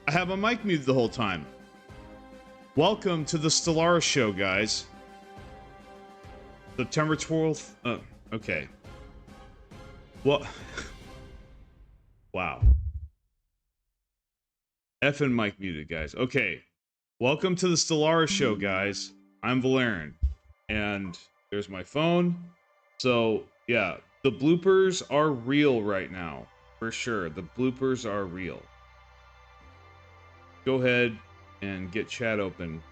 I have my mic muted the whole time. Welcome to the Stellaris Show, guys. September 12th. Okay. Well, wow. Effing mic muted, guys. Okay. Welcome to the Stellaris Show, guys. I'm Volairen. And there's my phone. So, yeah. The bloopers are real right now. For sure. The bloopers are real. Go ahead and get chat open.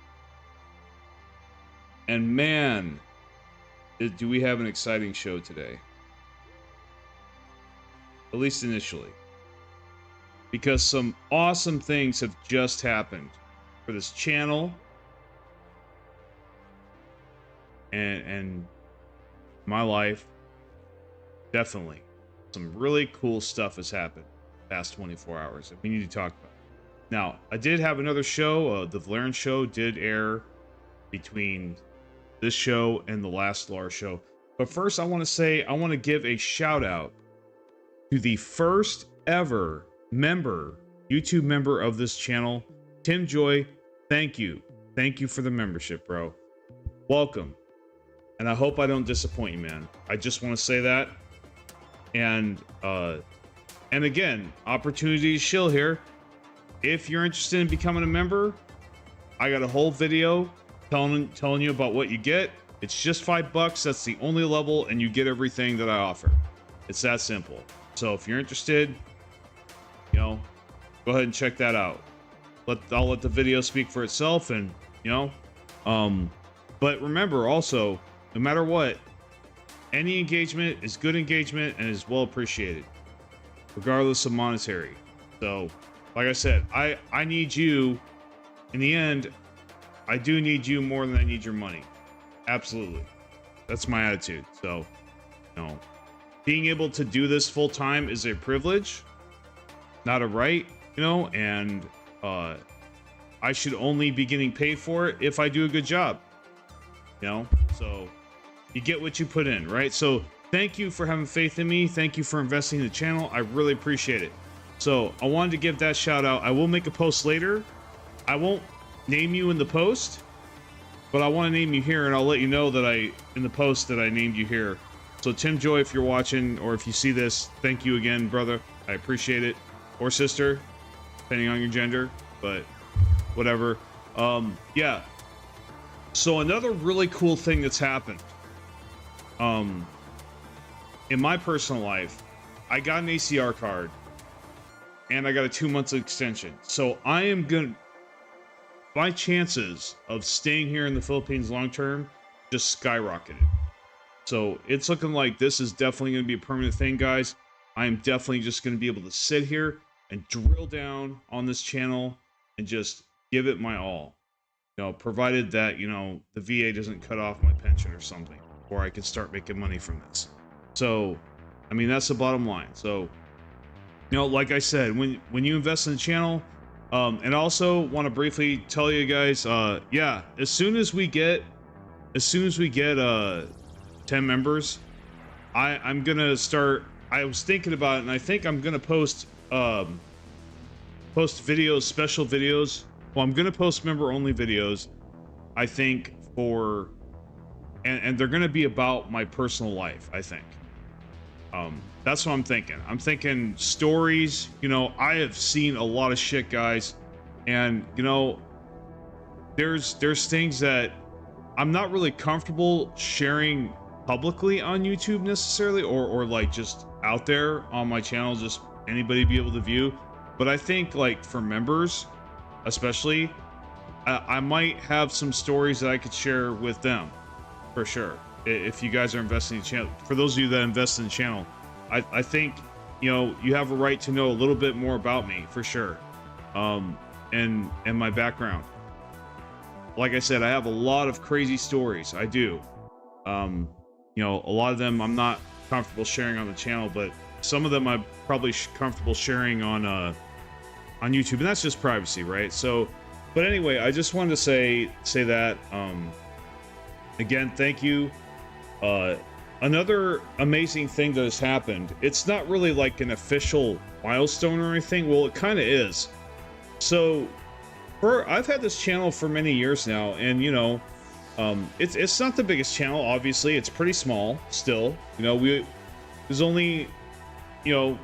And man, do we have an exciting show today. At least initially. Because some awesome things have just happened for this channel. And my life. Definitely. Some really cool stuff has happened the past 24 hours that we need to talk about. Now, I did have another show. The Volairen show did air between this show and the last Stellaris show. But first, I want to give a shout out to the first ever YouTube member of this channel, Tim Joy. Thank you. Thank you for the membership, bro. Welcome. And I hope I don't disappoint you, man. I just want to say that. And again, opportunity to shill here. If you're interested in becoming a member, I got a whole video telling you about what you get. It's just $5. That's the only level, and you get everything that I offer. It's that simple. So if you're interested, you know, go ahead and check that out. I'll let the video speak for itself, and you know, but remember also, no matter what, any engagement is good engagement and is well appreciated, regardless of monetary. So, like I said, I need you. In the end, I do need you more than I need your money. Absolutely. That's my attitude. So, you know, being able to do this full time is a privilege, not a right, you know, and I should only be getting paid for it if I do a good job. You know, so you get what you put in, right? So thank you for having faith in me. Thank you for investing in the channel. I really appreciate it. So I wanted to give that shout out. I will make a post later. I won't name you in the post, but I want to name you here, and I'll let you know that in the post that I named you here. So Tim Joy, if you're watching or if you see this, thank you again, brother. I appreciate it. Or sister, depending on your gender, but whatever. Yeah. So another really cool thing that's happened. In my personal life, I got an ACR card. And I got a 2-month extension. So I am gonna... My chances of staying here in the Philippines long term just skyrocketed. So it's looking like this is definitely going to be a permanent thing, guys. I am definitely just going to be able to sit here and drill down on this channel and just give it my all. You know, provided that, you know, the VA doesn't cut off my pension or something, or I can start making money from this. So, I mean, that's the bottom line. So, you know, like I said, when you invest in the channel, and also want to briefly tell you guys, yeah, as soon as we get 10 members, I'm gonna start. I was thinking about it, and I think I'm gonna post videos, special videos. Well, I'm gonna post member only videos. I think and they're gonna be about my personal life. I think. That's what I'm thinking. I'm thinking stories. You know, I have seen a lot of shit, guys, and you know, there's things that I'm not really comfortable sharing publicly on YouTube necessarily, or like just out there on my channel, just anybody be able to view. But I think like for members, especially, I might have some stories that I could share with them, for sure. If you guys are investing in the channel, for those of you that invest in the channel, I think, you know, you have a right to know a little bit more about me, for sure, and my background. Like I said, I have a lot of crazy stories. I do. You know, a lot of them I'm not comfortable sharing on the channel, but some of them I'm probably comfortable sharing on YouTube, and that's just privacy, right? So, but anyway, I just wanted to say that. Again, thank you. Another amazing thing that has happened, it's not really like an official milestone or anything. Well, it kind of is. So I've had this channel for many years now, and you know, it's not the biggest channel. Obviously, it's pretty small still. You know, there's only, you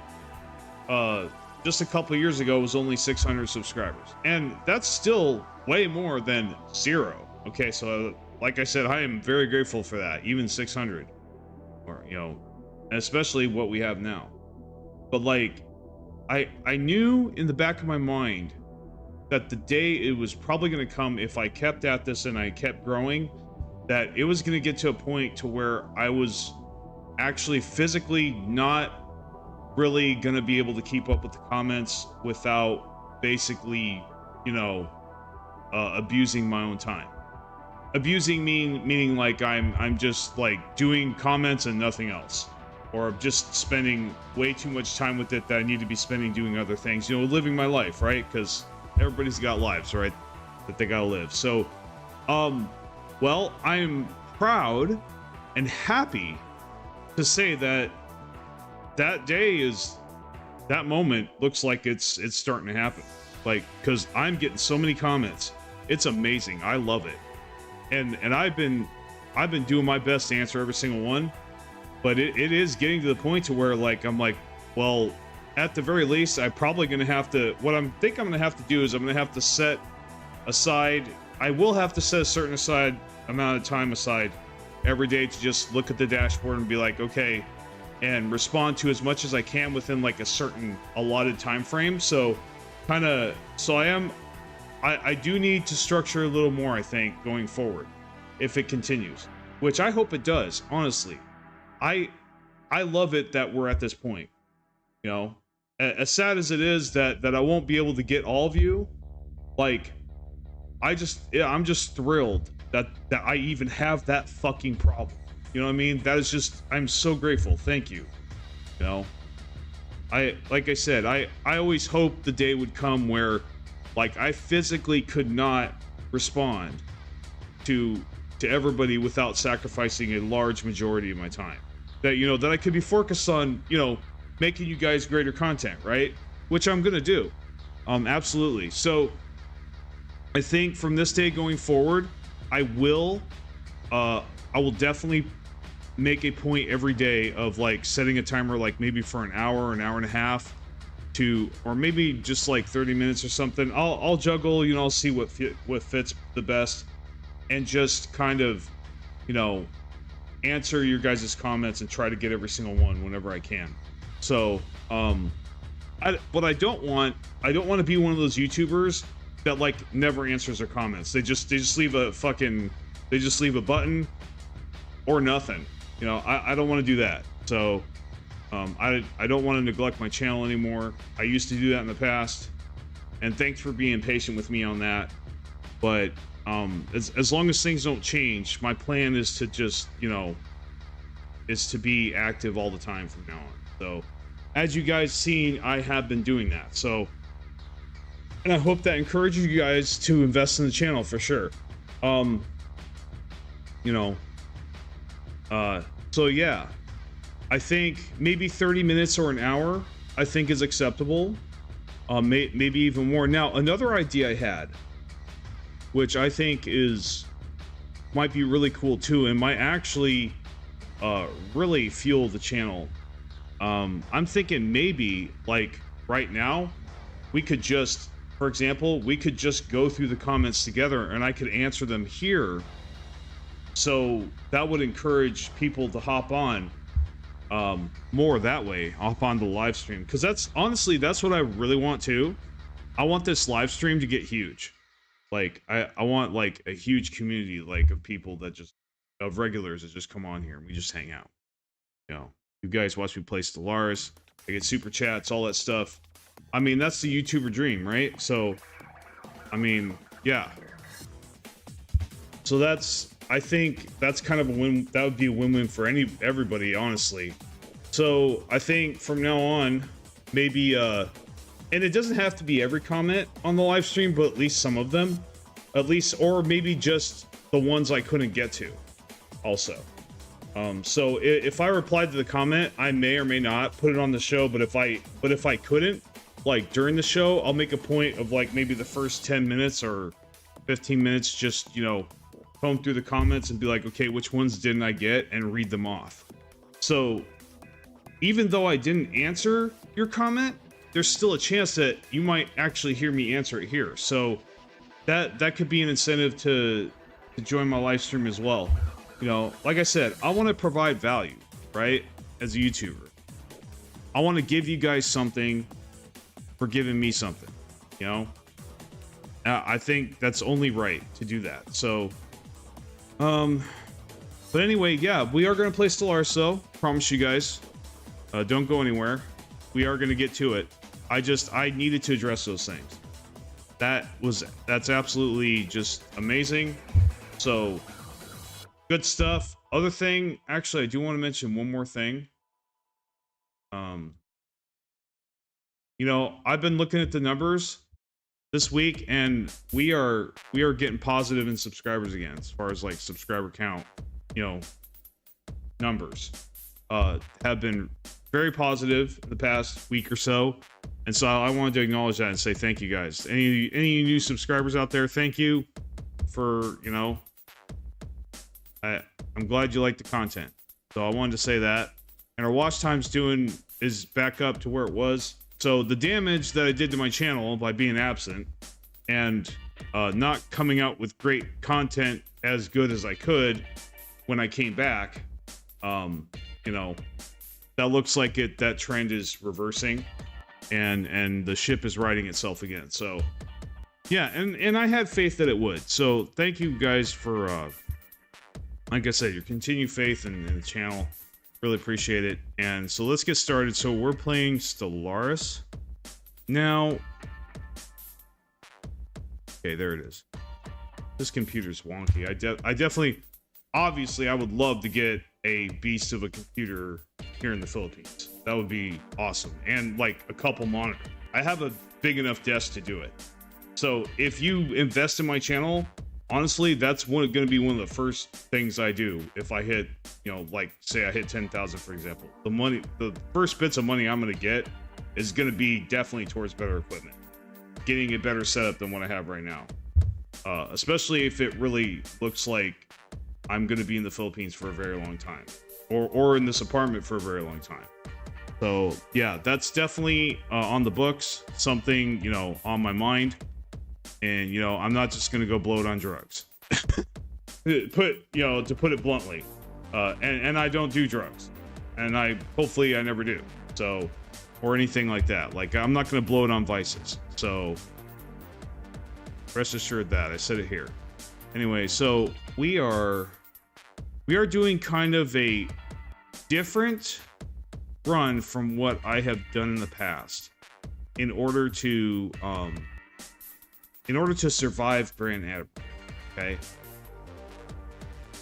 know, just a couple of years ago it was only 600 subscribers, and that's still way more than 0. Okay, so like I said, I am very grateful for that, even 600, or you know, especially what we have now. But like, I knew in the back of my mind that the day it was probably going to come, if I kept at this and I kept growing, that it was going to get to a point to where I was actually physically not really going to be able to keep up with the comments without basically, you know, abusing my own time. Abusing meaning like I'm just like doing comments and nothing else, or just spending way too much time with it that I need to be spending doing other things, you know, living my life, right? Because everybody's got lives, right, that they gotta live. So well, I'm proud and happy to say that that day is, that moment looks like it's starting to happen, like, because I'm getting so many comments. It's amazing. I love it. And I've been doing my best to answer every single one, but it is getting to the point to where like I'm like, well, at the very least, I'm probably gonna have to, what I'm gonna have to do is I'm gonna have to set aside, I will have to set a certain amount of time aside every day to just look at the dashboard and be like, okay, and respond to as much as I can within like a certain allotted time frame. So I do need to structure a little more, I think, going forward, if it continues, which I hope it does. Honestly, I love it that we're at this point. You know, as sad as it is that I won't be able to get all of you, like, I'm just thrilled that I even have that fucking problem. You know what I mean? That is just, I'm so grateful. Thank you. You know, like I said, I always hoped the day would come where, like, I physically could not respond to everybody without sacrificing a large majority of my time. That, you know, that I could be focused on, you know, making you guys greater content, right? Which I'm gonna do. Absolutely. So I think from this day going forward, I will definitely make a point every day of like setting a timer, like maybe for an hour and a half, to, or maybe just like 30 minutes or something. I'll juggle, you know, I'll see what fits the best, and just kind of, you know, answer your guys' comments and try to get every single one whenever I can. So what I don't want to be one of those YouTubers that like never answers their comments. They just leave a fucking, they just leave a button or nothing. You know, I don't want to do that. So I don't want to neglect my channel anymore. I used to do that in the past, and thanks for being patient with me on that. But as long as things don't change, my plan is to just, you know, is to be active all the time from now on. So as you guys seen, I have been doing that. So, and I hope that encourages you guys to invest in the channel for sure. You know, so yeah, I think maybe 30 minutes or an hour, I think, is acceptable. Maybe even more. Now, another idea I had, which I think might be really cool too, and might actually really fuel the channel. I'm thinking maybe, like, right now, we could just, for example, we could just go through the comments together and I could answer them here. So that would encourage people to hop on more that way, hop on the live stream. Because that's, honestly, that's what I really want too. I want this live stream to get huge. Like, I want, like, a huge community, like, of people that just, of regulars that just come on here and we just hang out. You know, you guys watch me play Stellaris, I get super chats, all that stuff. I mean, that's the YouTuber dream, right? So, I mean, yeah. So that's, I think that's kind of a win. That would be a win-win for everybody, honestly. So I think from now on, maybe, and it doesn't have to be every comment on the live stream, but at least some of them, at least, or maybe just the ones I couldn't get to also. So if I replied to the comment, I may or may not put it on the show, but if I couldn't, like during the show, I'll make a point of like maybe the first 10 minutes or 15 minutes, just, you know, comb through the comments and be like, okay, which ones didn't I get, and read them off. So even though I didn't answer your comment, there's still a chance that you might actually hear me answer it here. So that could be an incentive to join my live stream as well. You know, like I said, I want to provide value, right? As a YouTuber, I want to give you guys something for giving me something, you know? I think that's only right to do that. So, but anyway, yeah, we are going to play Stellaris though. Promise you guys. Don't go anywhere. We are going to get to it. I needed to address those things. That's absolutely just amazing. So, good stuff. Other thing, actually, I do want to mention one more thing. You know, I've been looking at the numbers this week, and we are getting positive in subscribers again, as far as like subscriber count. You know, numbers have been very positive in the past week or so, and so I wanted to acknowledge that and say thank you guys. Any new subscribers out there, thank you for, you know, I'm glad you like the content. So I wanted to say that. And our watch time's is back up to where it was. So the damage that I did to my channel by being absent and not coming out with great content as good as I could when I came back, you know, that looks like that trend is reversing, and the ship is righting itself again. So yeah, and I had faith that it would. So thank you guys for like I said, your continued faith in the channel. Really appreciate it. And so let's get started. So we're playing Stellaris. Now, okay, there it is. This computer's wonky. I definitely, obviously, I would love to get a beast of a computer here in the Philippines. That would be awesome. And like a couple monitors. I have a big enough desk to do it. So if you invest in my channel, honestly, that's going to be one of the first things I do if I hit, you know, like say I hit 10,000, for example. The first bits of money I'm going to get is going to be definitely towards better equipment, getting a better setup than what I have right now. Especially if it really looks like I'm going to be in the Philippines for a very long time, or in this apartment for a very long time. So yeah, that's definitely on the books, something, you know, on my mind. And, you know, I'm not just going to go blow it on drugs. To put it bluntly. And I don't do drugs. And hopefully I never do. So, or anything like that. Like, I'm not going to blow it on vices. So, rest assured that. I said it here. Anyway, so we are doing kind of a different run from what I have done in the past in order to survive Grand Admiral. Okay,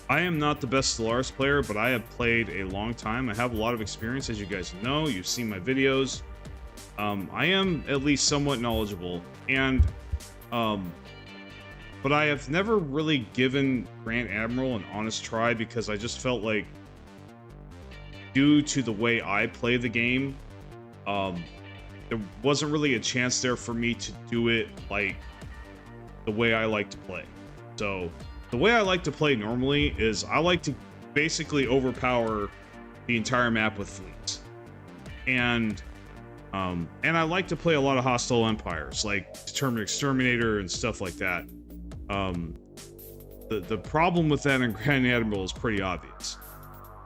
I am not the best Stellaris player, but I have played a long time. I have a lot of experience, as you guys know. You've seen my videos. I am at least somewhat knowledgeable, and but I have never really given Grand Admiral an honest try, because I just felt like, due to the way I play the game, there wasn't really a chance there for me to do it like the way I like to play. So the way I like to play normally is I like to basically overpower the entire map with fleets, and I like to play a lot of hostile empires like Determined Exterminator and stuff like that. The problem with that in Grand Admiral is pretty obvious.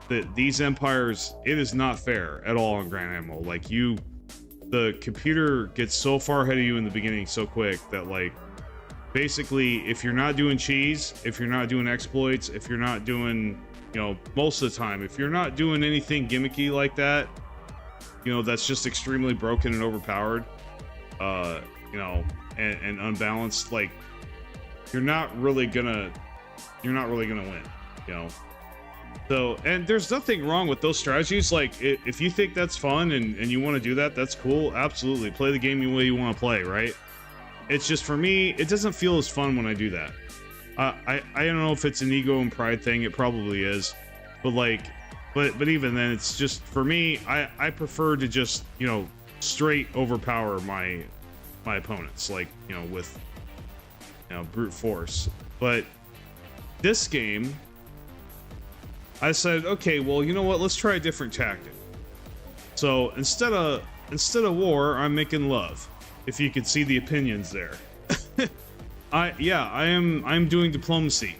That these empires, it is not fair at all in Grand Admiral. Like, the computer gets so far ahead of you in the beginning so quick that, like, basically, if you're not doing cheese, if you're not doing exploits, if you're not doing, you know, most of the time, if you're not doing anything gimmicky like that, you know, that's just extremely broken and overpowered, you know, and unbalanced, like, you're not really gonna win, you know. So, and there's nothing wrong with those strategies. Like, if you think that's fun and you want to do that, that's cool. Absolutely, play the game the way you want to play, right? It's just, for me, it doesn't feel as fun when I do that. I don't know if it's an ego and pride thing. It probably is, but like, but even then, it's just, for me, I prefer to just, you know, straight overpower my opponents, like, you know, with, you know, brute force. But this game, I said, okay, well, you know what? Let's try a different tactic. So instead of war, I'm making love. If you could see the opinions there. I'm doing diplomacy.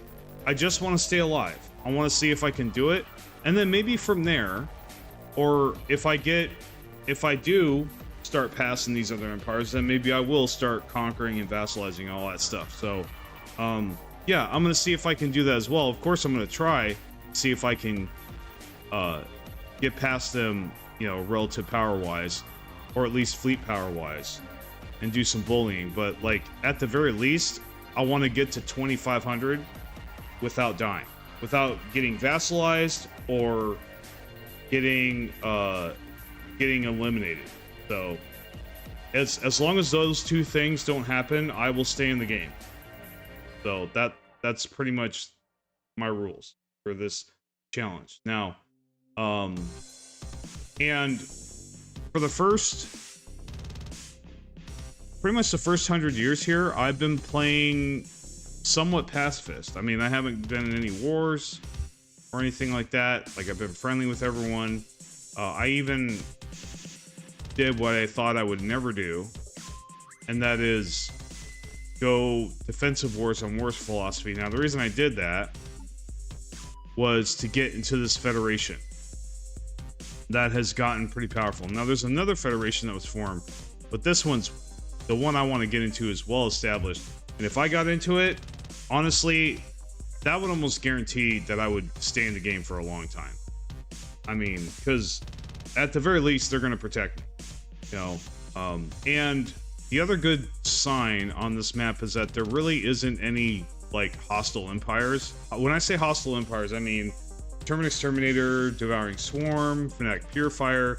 I just want to stay alive. I want to see if I can do it, and then maybe from there, or if I do start passing these other empires, then maybe I will start conquering and vassalizing all that stuff. So, yeah, I'm gonna see if I can do that as well. Of course, I'm gonna try, see if I can get past them, you know, relative power-wise, or at least fleet power-wise, and do some bullying. But, like, at the very least, I want to get to 2,500 without dying, without getting vassalized or getting eliminated. So, as long as those two things don't happen, I will stay in the game. So that's pretty much my rules for this challenge. Now, and for the pretty much the first 100 years here, I've been playing somewhat pacifist. I mean, I haven't been in any wars or anything like that. Like, I've been friendly with everyone. I even did what I thought I would never do, and that is go defensive wars on wars philosophy. Now, the reason I did that was to get into this federation that has gotten pretty powerful. Now, there's another federation that was formed, but this one's the one I want to get into, is well established. And if I got into it, honestly, that would almost guarantee that I would stay in the game for a long time. I mean, because at the very least, they're going to protect me, you know. And the other good sign on this map is that there really isn't any, like, hostile empires. When I say hostile empires, I mean Terminus Terminator, Devouring Swarm, Fnatic Purifier,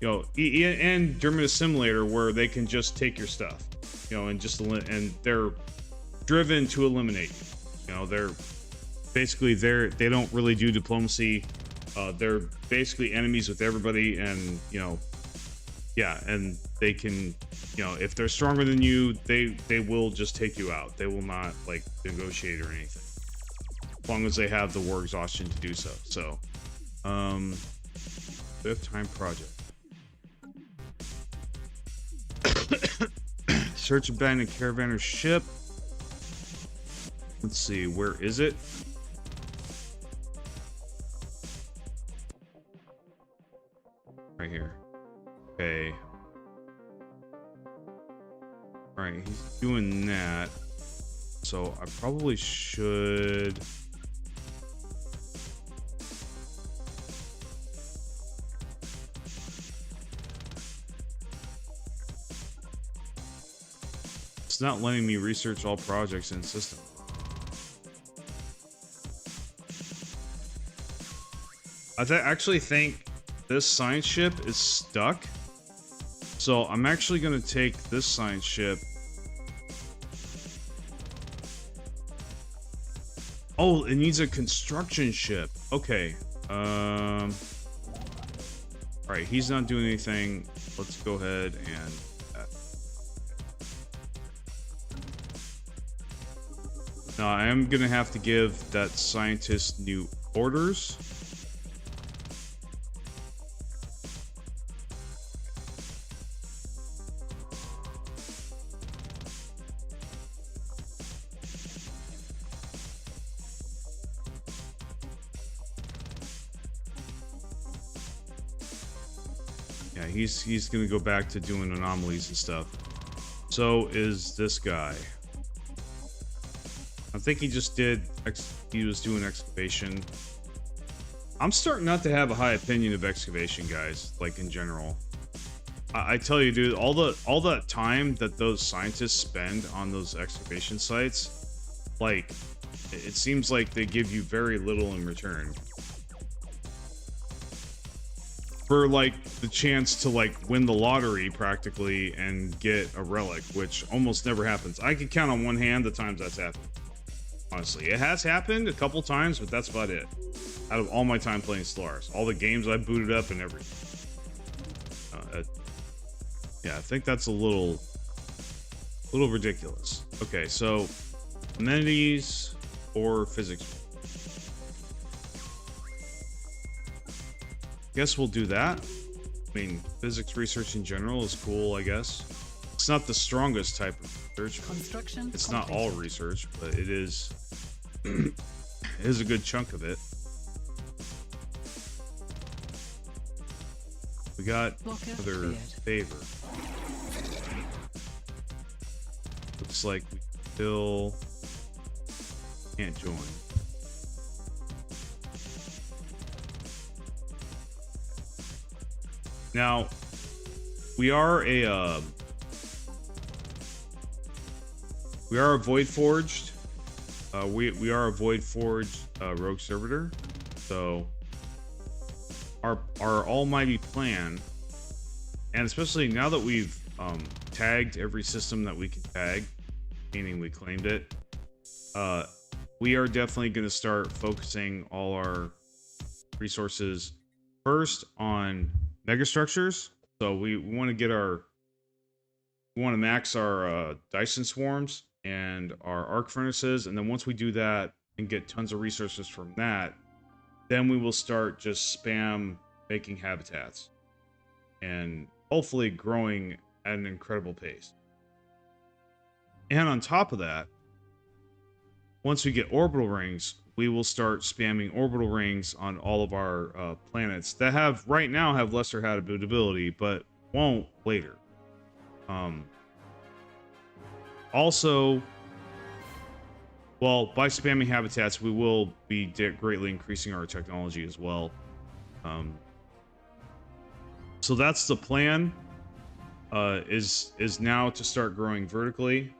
you know, and German Assimilator, where they can just take your stuff, you know, and just and they're driven to eliminate you. You know, they're basically they don't really do diplomacy. They're basically enemies with everybody, and, you know, yeah, and they can, you know, if they're stronger than you, they will just take you out. They will not, like, negotiate or anything, as long as they have the war exhaustion to do so. So, fifth time project. Search abandoned caravanner ship. Let's see, where is it? Right here. Okay. Alright, he's doing that. So I probably should... It's not letting me research all projects in the system. I actually think this science ship is stuck. So I'm actually going to take this science ship. Oh, it needs a construction ship. Okay. All right, he's not doing anything. Let's go ahead and... Now, I am going to have to give that scientist new orders. Yeah, he's going to go back to doing anomalies and stuff. So is this guy. I think he just did, he was doing excavation. I'm starting not to have a high opinion of excavation, guys, like, in general. I tell you, dude, all that time that those scientists spend on those excavation sites, like, it seems like they give you very little in return. For, like, the chance to, like, win the lottery, practically, and get a relic, which almost never happens. I can count on one hand the times that's happened. Honestly, it has happened a couple times, but that's about it. Out of all my time playing Stellaris, all the games I booted up and everything. Yeah, I think that's a little ridiculous. Okay, so amenities or physics. Guess we'll do that. I mean, physics research in general is cool, I guess. It's not the strongest type of research. Construction It's completed. not all research, but it is it is a good chunk of it. We got Blocker another cleared. favor. Looks like we still can't join. Now, we are a Void Forged. We are a Void Forged rogue servitor. So our almighty plan, and especially now that we've tagged every system that we can tag, meaning we claimed it, we are definitely going to start focusing all our resources first on megastructures. So we want to max our Dyson swarms and our arc furnaces, and then once we do that and get tons of resources from that, then we will start just spam making habitats and hopefully growing at an incredible pace. And on top of that, once we get orbital rings, we will start spamming orbital rings on all of our planets that right now have lesser habitability, but won't later. Also, well, by spamming habitats, we will be greatly increasing our technology as well. So that's the plan. Is now to start growing vertically.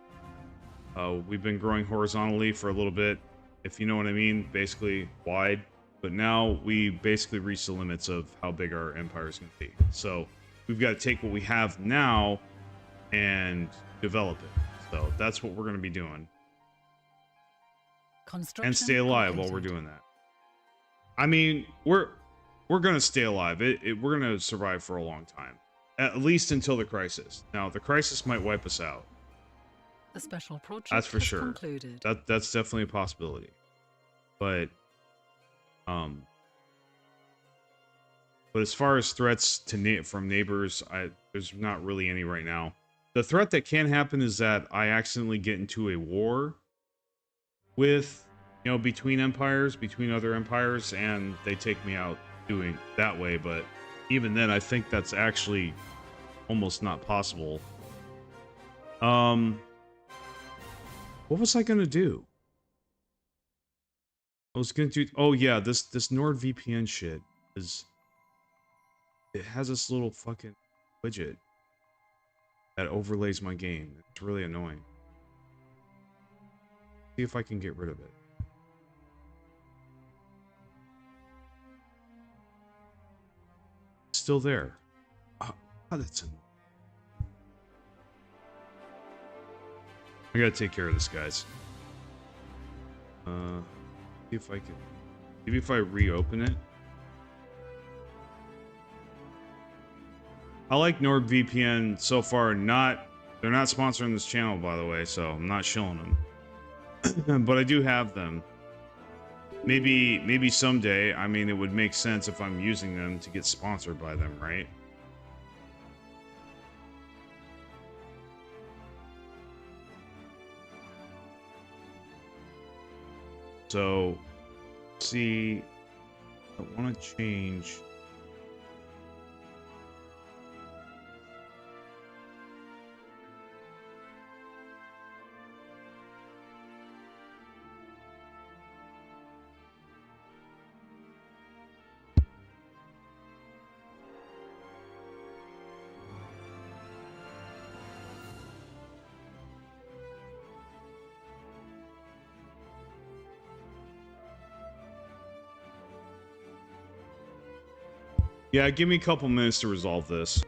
We've been growing horizontally for a little bit, if you know what I mean, basically wide. But now we basically reached the limits of how big our empire is going to be. So we've got to take what we have now and develop it. So that's what we're going to be doing. And stay alive while we're doing that. I mean, we're going to stay alive. We're going to survive for a long time. At least until the crisis. Now, the crisis might wipe us out. The special project that's for sure. Concluded. That's definitely a possibility. But as far as threats from neighbors, there's not really any right now. The threat that can happen is that I accidentally get into a war with, between other empires, and they take me out doing that way. But even then, I think that's actually almost not possible. What was I gonna do? I was gonna do. Oh yeah, this NordVPN shit it has this little fucking widget that overlays my game. It's really annoying. See if I can get rid of it. It's still there. Oh, that's annoying. I gotta take care of this, guys. See if I can. Maybe if I reopen it. I like NordVPN so far. They're not sponsoring this channel, by the way, so I'm not shilling them. But I do have them. Maybe someday. I mean, it would make sense if I'm using them to get sponsored by them, right? So, see, I want to change. Yeah, give me a couple minutes to resolve this.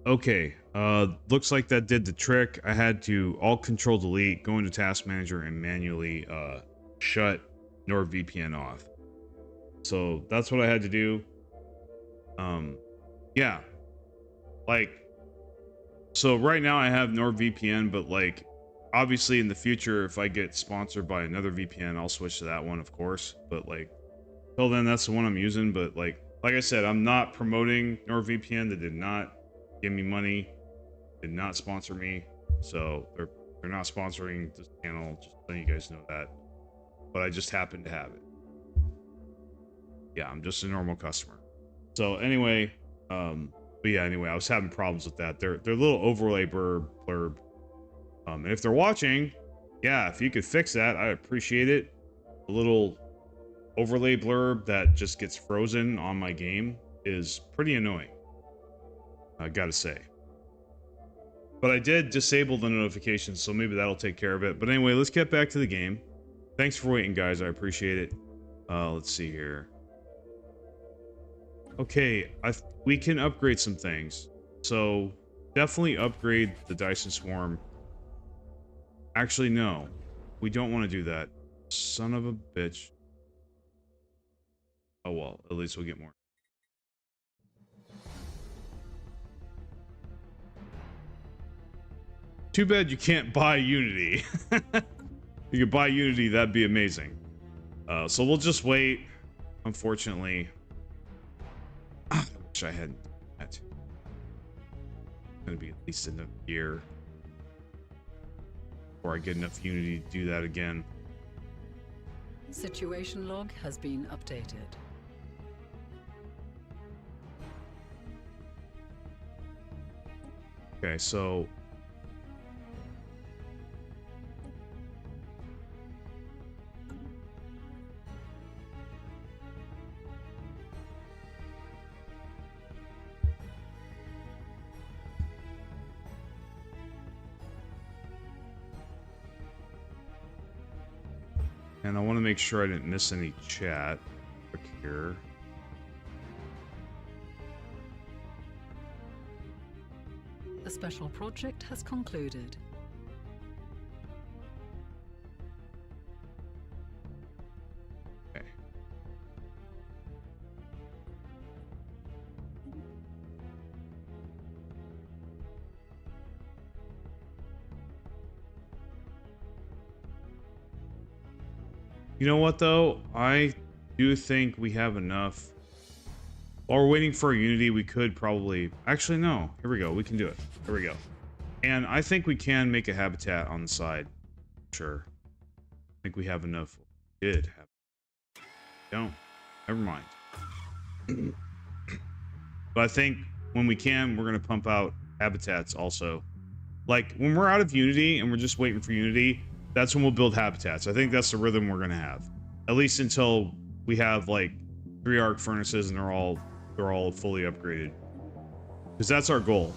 Okay, looks like that did the trick. I had to alt control delete, go into task manager and manually shut NordVPN off. So that's what I had to do. Yeah, like, so right now I have NordVPN, but like, obviously in the future, if I get sponsored by another VPN, I'll switch to that one, of course. But like, till then, that's the one I'm using. But like I said, I'm not promoting NordVPN. They did not give me money, did not sponsor me, so they're not sponsoring this channel. Just letting you guys know that. But I just happen to have it. Yeah, I'm just a normal customer. So anyway, but yeah, anyway, I was having problems with that. They're little overlay blurb. And if they're watching, yeah, if you could fix that, I appreciate it. A little overlay blurb that just gets frozen on my game is pretty annoying, I gotta say. But I did disable the notifications, so maybe that'll take care of it. But anyway, let's get back to the game. Thanks for waiting, guys. I appreciate it. Let's see here. Okay, we can upgrade some things. So definitely upgrade the Dyson Swarm. Actually, no. We don't want to do that. Son of a bitch. Oh well, at least we'll get more. Too bad you can't buy Unity. You could buy Unity, that'd be amazing. So we'll just wait. Unfortunately, I wish I hadn't done that. It's gonna be at least another year before I get enough Unity to do that again. Situation log has been updated. Okay, so and I want to make sure I didn't miss any chat. Look here. The special project has concluded. Okay. You know what, though? I do think we have enough. While we're waiting for Unity, we could probably... Actually, no. Here we go. We can do it. Here we go. And I think we can make a habitat on the side. Sure. I think we have enough. We did have... Don't. Never mind. But I think when we can, we're going to pump out habitats also. Like, when we're out of Unity and we're just waiting for Unity, that's when we'll build habitats. I think that's the rhythm we're going to have. At least until we have, like, 3 arc furnaces and they're all fully upgraded. Because that's our goal.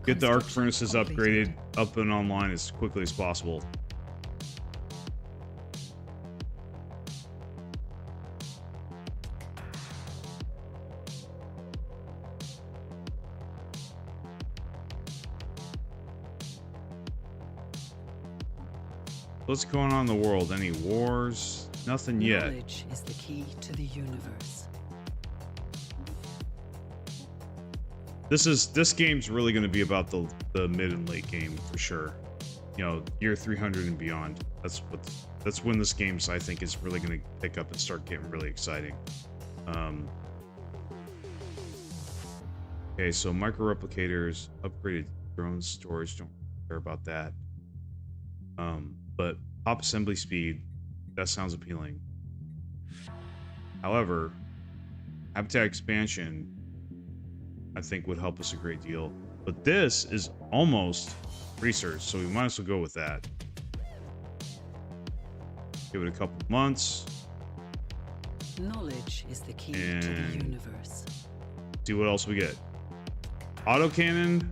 Get the arc furnaces upgraded, up and online as quickly as possible. What's going on in the world? Any wars? Nothing yet. Knowledge is the key to the universe. This game's really going to be about the mid and late game for sure. You know, year 300 and beyond. That's when this game's, I think, is really going to pick up and start getting really exciting. Okay, so micro replicators, upgraded drone storage. Don't care about that. But pop assembly speed, that sounds appealing. However, habitat expansion, I think, would help us a great deal. But this is almost research, so we might as well go with that. Give it a couple months. Knowledge is the key to the universe. See what else we get. Autocannon.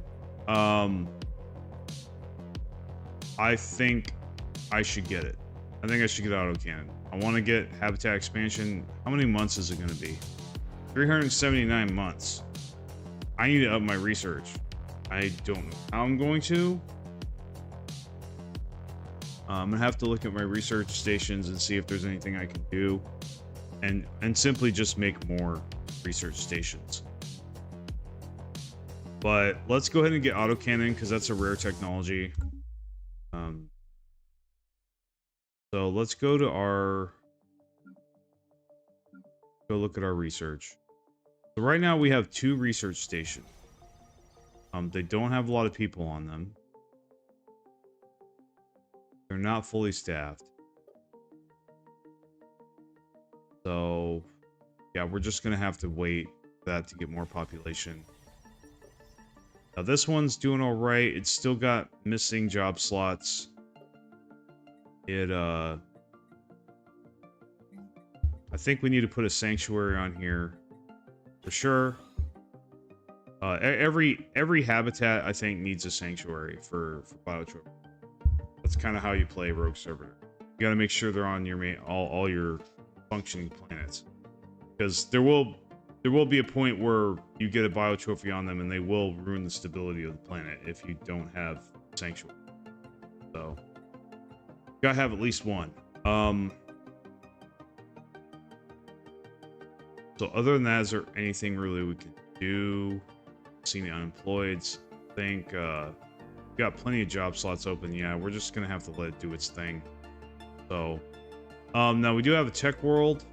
I think I should get it. I think I should get autocannon. I want to get habitat expansion. How many months is it going to be? 379 months. I need to up my research. I don't know how I'm going to. I'm gonna have to look at my research stations and see if there's anything I can do, and simply just make more research stations. But let's go ahead and get autocannon because that's a rare technology. So let's go to go look at our research. So right now we have 2 research stations. They don't have a lot of people on them. They're not fully staffed. So, yeah, we're just going to have to wait for that to get more population. Now, this one's doing all right. It's still got missing job slots. I think we need to put a sanctuary on here for sure. Every habitat, I think, needs a sanctuary for biotrophy. That's kind of how you play Rogue Servitor. You got to make sure they're on your all your functioning planets, because there will be a point where you get a biotrophy on them and they will ruin the stability of the planet if you don't have sanctuary. So you gotta have at least one. So other than that, is there anything really we can do? Seeing the unemployeds, I think got plenty of job slots open. Yeah, we're just gonna have to let it do its thing. So now we do have a tech world,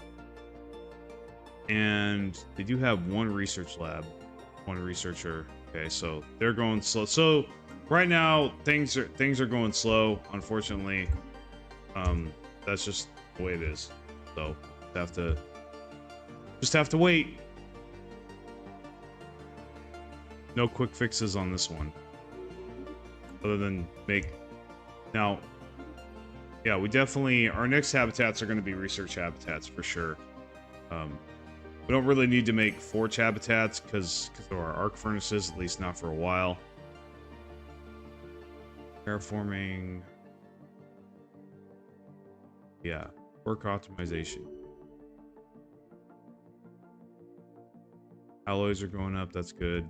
and they do have 1 research lab, 1 researcher. Okay, so they're going slow. So right now things are going slow, unfortunately. That's just the way it is. So just have to wait. No quick fixes on this one, other than now. Yeah, we definitely, our next habitats are going to be research habitats for sure. We don't really need to make forge habitats because of our arc furnaces, at least not for a while. Terraforming. Yeah, work optimization. Alloys are going up, that's good.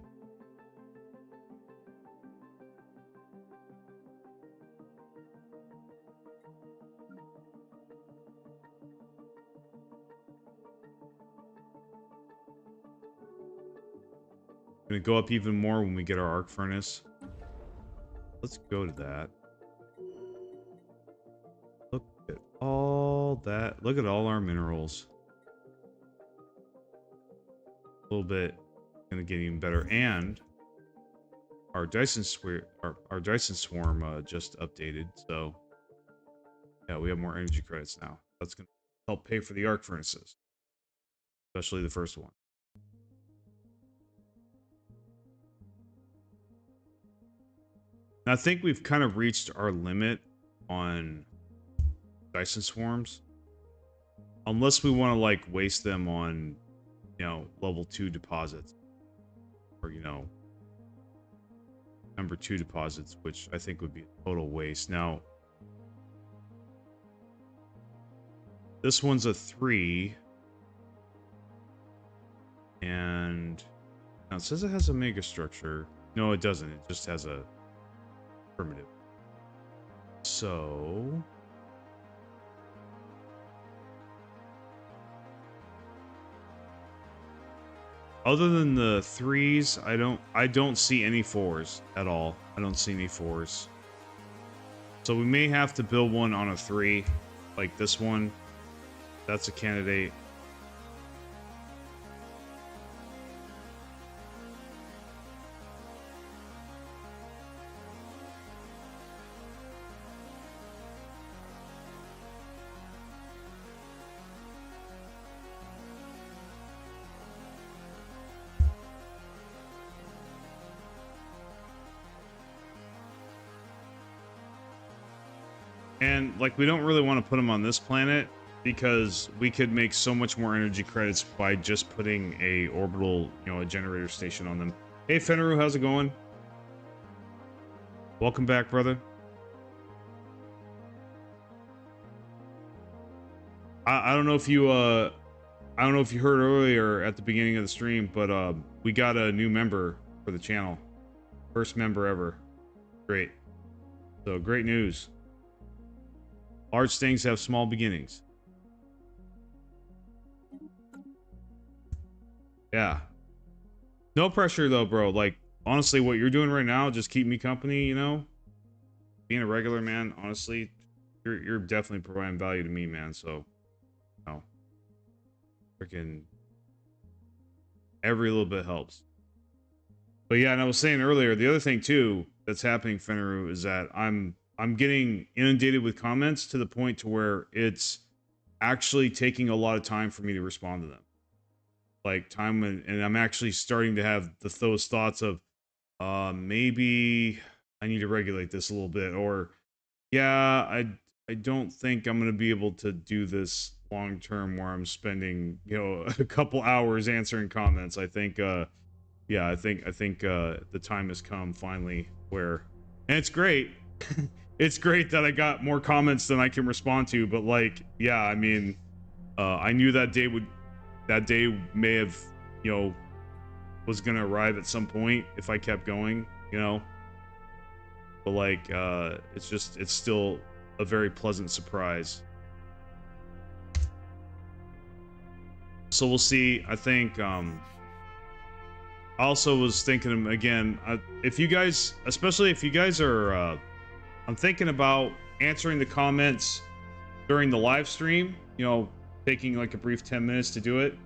Gonna go up even more when we get our arc furnace. Let's go to that. Look at all that. Look at all our minerals. A little bit gonna get even better, and our Dyson swarm just updated, so yeah, we have more energy credits now. That's gonna help pay for the arc furnaces, especially the first one. I think we've kind of reached our limit on Dyson swarms, unless we want to like waste them on, you know, level 2 deposits, or, you know, number 2 deposits, which I think would be a total waste. Now this one's a 3, and now it says it has a mega structure. No, it doesn't. It just has a primitive. So other than the 3s, I don't see any 4s at all. I don't see any 4s. So we may have to build one on a 3, like this one. That's a candidate. And like, we don't really want to put them on this planet because we could make so much more energy credits by just putting a orbital, you know, a generator station on them. Hey Fenru, how's it going? Welcome back, brother. I don't know if you heard earlier at the beginning of the stream, but we got a new member for the channel. First member ever. Great. So great news. Large things have small beginnings. Yeah. No pressure though, bro. Like, honestly, what you're doing right now, just keep me company, you know? Being a regular, man, honestly, you're definitely providing value to me, man. So, you know, freaking every little bit helps. But yeah, and I was saying earlier, the other thing too that's happening, Fenru, is that I'm getting inundated with comments to the point to where it's actually taking a lot of time for me to respond to them. Like time, and I'm actually starting to have those thoughts of, maybe I need to regulate this a little bit, or yeah, I don't think I'm gonna be able to do this long term where I'm spending, you know, a couple hours answering comments. I think yeah, I think the time has come finally where, and it's great. It's great that I got more comments than I can respond to, but like, yeah, I mean, I knew that day may have, you know, was gonna arrive at some point if I kept going, you know. But like, it's still a very pleasant surprise. So we'll see. I think I also was thinking again, if you guys, especially if you guys are, I'm thinking about answering the comments during the live stream, you know, taking like a brief 10 minutes to do it.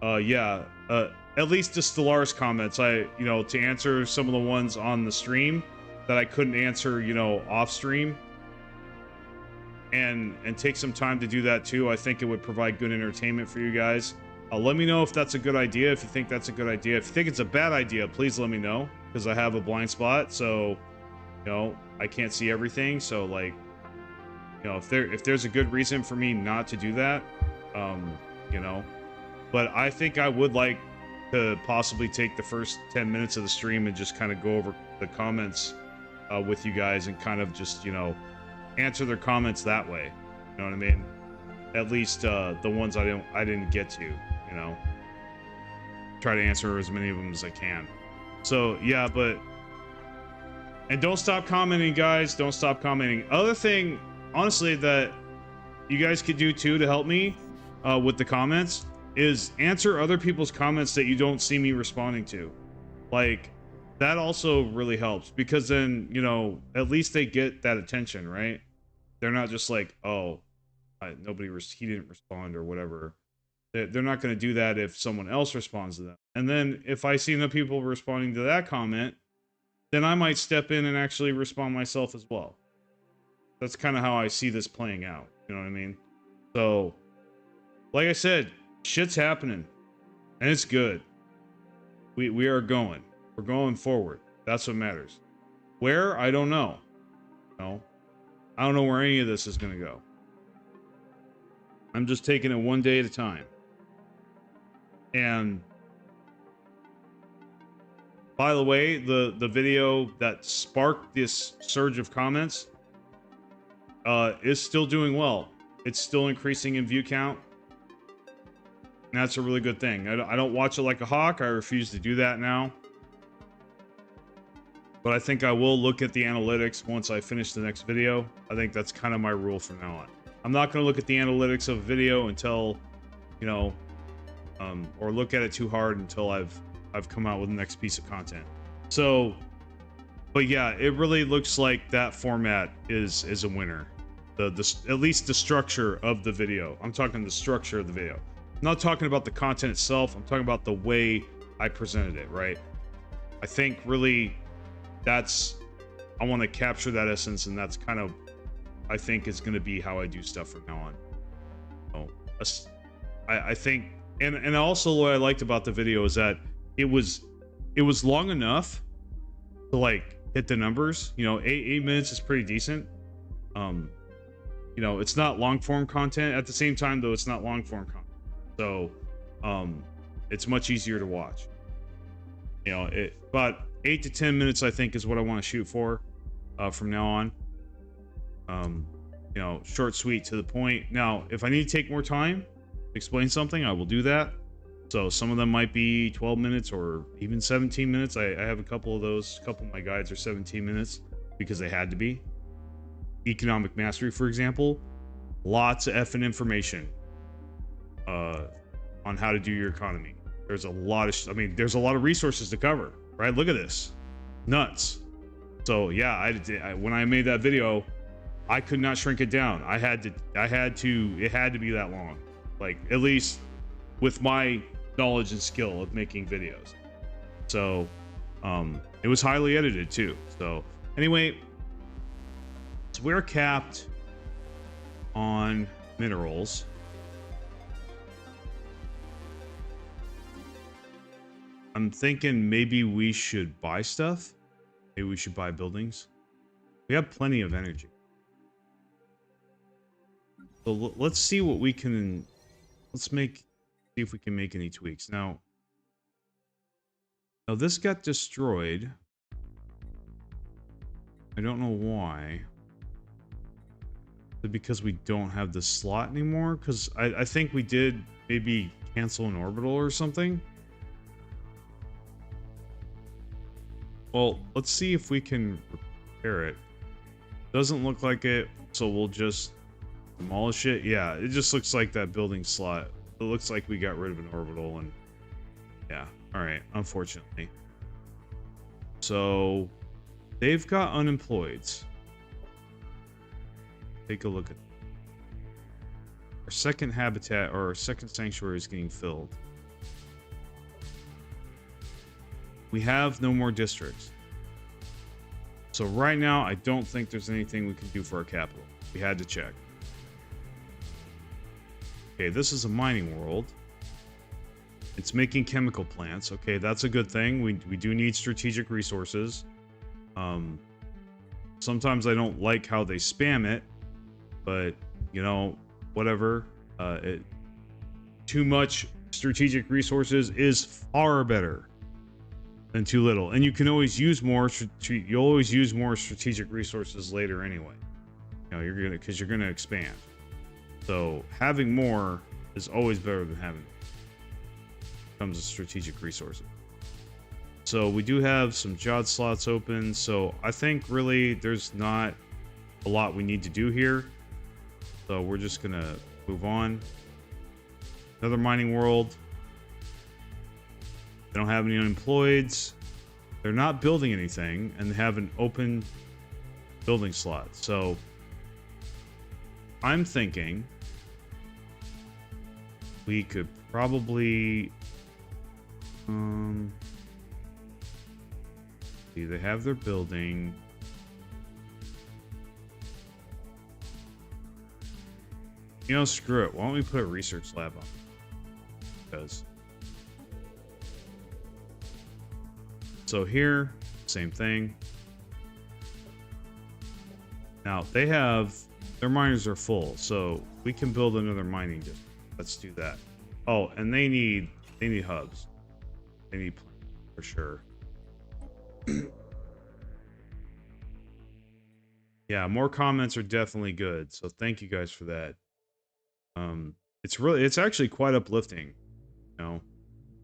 Yeah, at least the Stellaris comments, you know, to answer some of the ones on the stream that I couldn't answer, you know, off stream, and take some time to do that too. I think it would provide good entertainment for you guys. Let me know if that's a good idea, if you think that's a good idea. If you think it's a bad idea, please let me know, because I have a blind spot, so, you know, I can't see everything. So like, you know, if there's a good reason for me not to do that, you know, but I think I would like to possibly take the first 10 minutes of the stream and just kind of go over the comments with you guys and kind of just, you know, answer their comments that way. You know what I mean? At least the ones I didn't get to, you know. Try to answer as many of them as I can. So yeah, but, and don't stop commenting, guys. Don't stop commenting. Other thing, honestly, that you guys could do too to help me with the comments is answer other people's comments that you don't see me responding to. Like, that also really helps, because then, you know, at least they get that attention, right? They're not just like, oh, he didn't respond or whatever. They're not going to do that if someone else responds to them. And then if I see enough people responding to that comment, then I might step in and actually respond myself as well. That's kind of how I see this playing out. You know what I mean? So, like I said, shit's happening, and it's good. We are going. We're going forward. That's what matters. Where? I don't know. No, I don't know where any of this is going to go. I'm just taking it one day at a time. And by the way, the video that sparked this surge of comments is still doing well. It's still increasing in view count. And that's a really good thing. I don't watch it like a hawk. I refuse to do that now. But I think I will look at the analytics once I finish the next video. I think that's kind of my rule from now on. I'm not going to look at the analytics of a video until, you know, or look at it too hard until I've come out with the next piece of content. So, but yeah, it really looks like that format is a winner. At least the structure of the video. I'm talking the structure of the video. I'm not talking about the content itself. I'm talking about the way I presented it, right? I think really I want to capture that essence, and that's kind of, I think, is going to be how I do stuff from now on. So, I think, and also what I liked about the video is that it was long enough to like hit the numbers. You know, 8 minutes is pretty decent. You know, it's not long form content. At the same time, though, it's not long form content. So, it's much easier to watch. You know, about 8 to 10 minutes, I think, is what I want to shoot for from now on. You know, short, sweet, to the point. Now, if I need to take more time to explain something, I will do that. So some of them might be 12 minutes or even 17 minutes. I have a couple of those. A couple of my guides are 17 minutes because they had to be. Economic mastery, for example, lots of effing information on how to do your economy. There's a lot of, there's a lot of resources to cover, right? Look at this, nuts. So yeah, when I made that video, I could not shrink it down. It had to be that long, like at least with my knowledge and skill of making videos. So it was highly edited too. So anyway, so we're capped on minerals. I'm thinking maybe we should buy stuff. Maybe we should buy buildings. We have plenty of energy. So let's see what we can, see if we can make any tweaks. Now this got destroyed. I don't know why. Is it because we don't have the slot anymore? Because I think we did maybe cancel an orbital or something. Well, let's see if we can repair it. Doesn't look like it, so we'll just demolish it. Yeah, it just looks like that building slot. It looks like we got rid of an orbital, and yeah, alright, unfortunately. So they've got unemployeds. Take a look at our second habitat, or our second sanctuary is getting filled. We have no more districts. So right now, I don't think there's anything we can do for our capital. We had to check. Okay, this is a mining world. It's making chemical plants. Okay, that's a good thing. We do need strategic resources. Sometimes I don't like how they spam it, but you know, whatever. Too much strategic resources is far better than too little, and you can always use more. You'll always use more strategic resources later anyway. You know, because you're gonna expand. So having more is always better than having. Comes with strategic resources. So we do have some job slots open. So I think really there's not a lot we need to do here. So we're just gonna move on. Another mining world. They don't have any unemployeds. They're not building anything, and they have an open building slot. So I'm thinking we could probably see, they have their building. You know, screw it. Why don't we put a research lab on? Because so here, same thing. Now they have their miners are full, so we can build another mining district. Let's do that. Oh, and they need hubs. They need for sure. Yeah, more comments are definitely good. So thank you guys for that. It's actually quite uplifting. You know,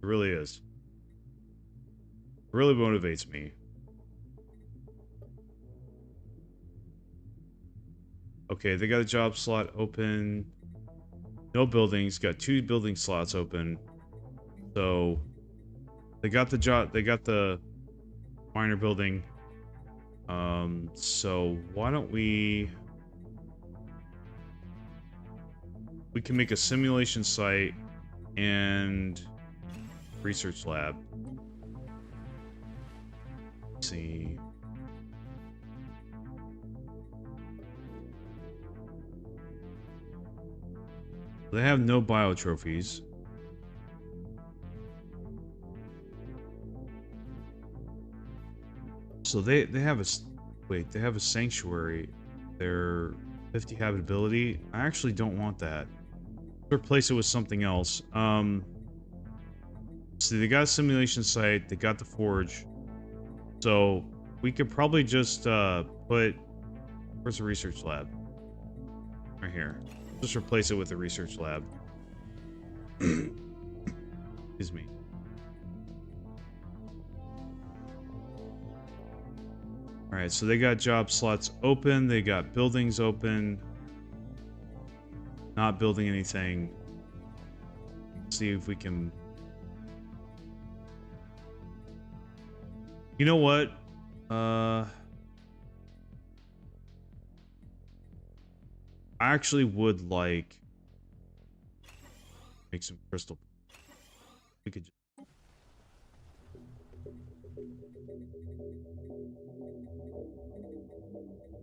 it really is. It really motivates me. Okay, they got a job slot open. No buildings. Got 2 building slots open. So they got the job. They got the miner building. So why don't we can make a simulation site and research lab. Let's see. They have no bio trophies. So they have they have a sanctuary. They're 50 habitability. I actually don't want that. Replace it with something else. See, they got a simulation site. They got the forge. So we could probably just put. Where's the research lab? Right here. Just replace it with a research lab. Excuse me. All right, so they got job slots open. They got buildings open. Not building anything. See if we can... You know what? I actually would like... make some crystal. We could just...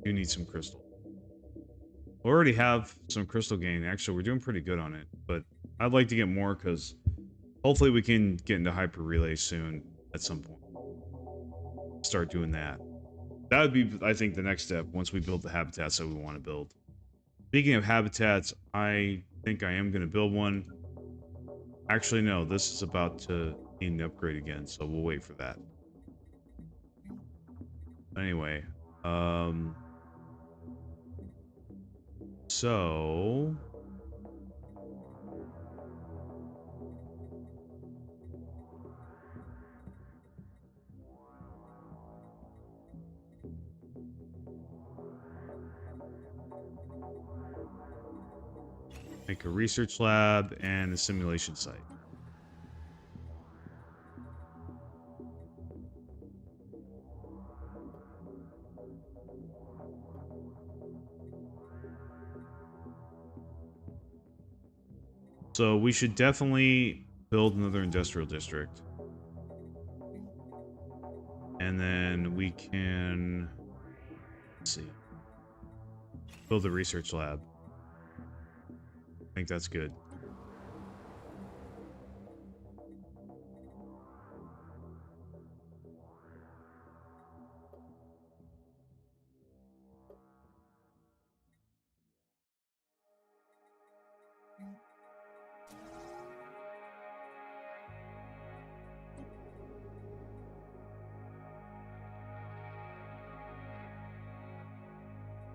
You need some crystal. We already have some crystal gain. Actually, we're doing pretty good on it, but I'd like to get more because hopefully we can get into hyper relay soon at some point. Start doing that. That would be, I think, the next step once we build the habitats that we want to build. Speaking of habitats, I think I am going to build one. Actually, no, this is about to need an upgrade again, so we'll wait for that. Anyway, so... make a research lab and a simulation site. So we should definitely build another industrial district. And then we can, let's see, build a research lab. I think that's good.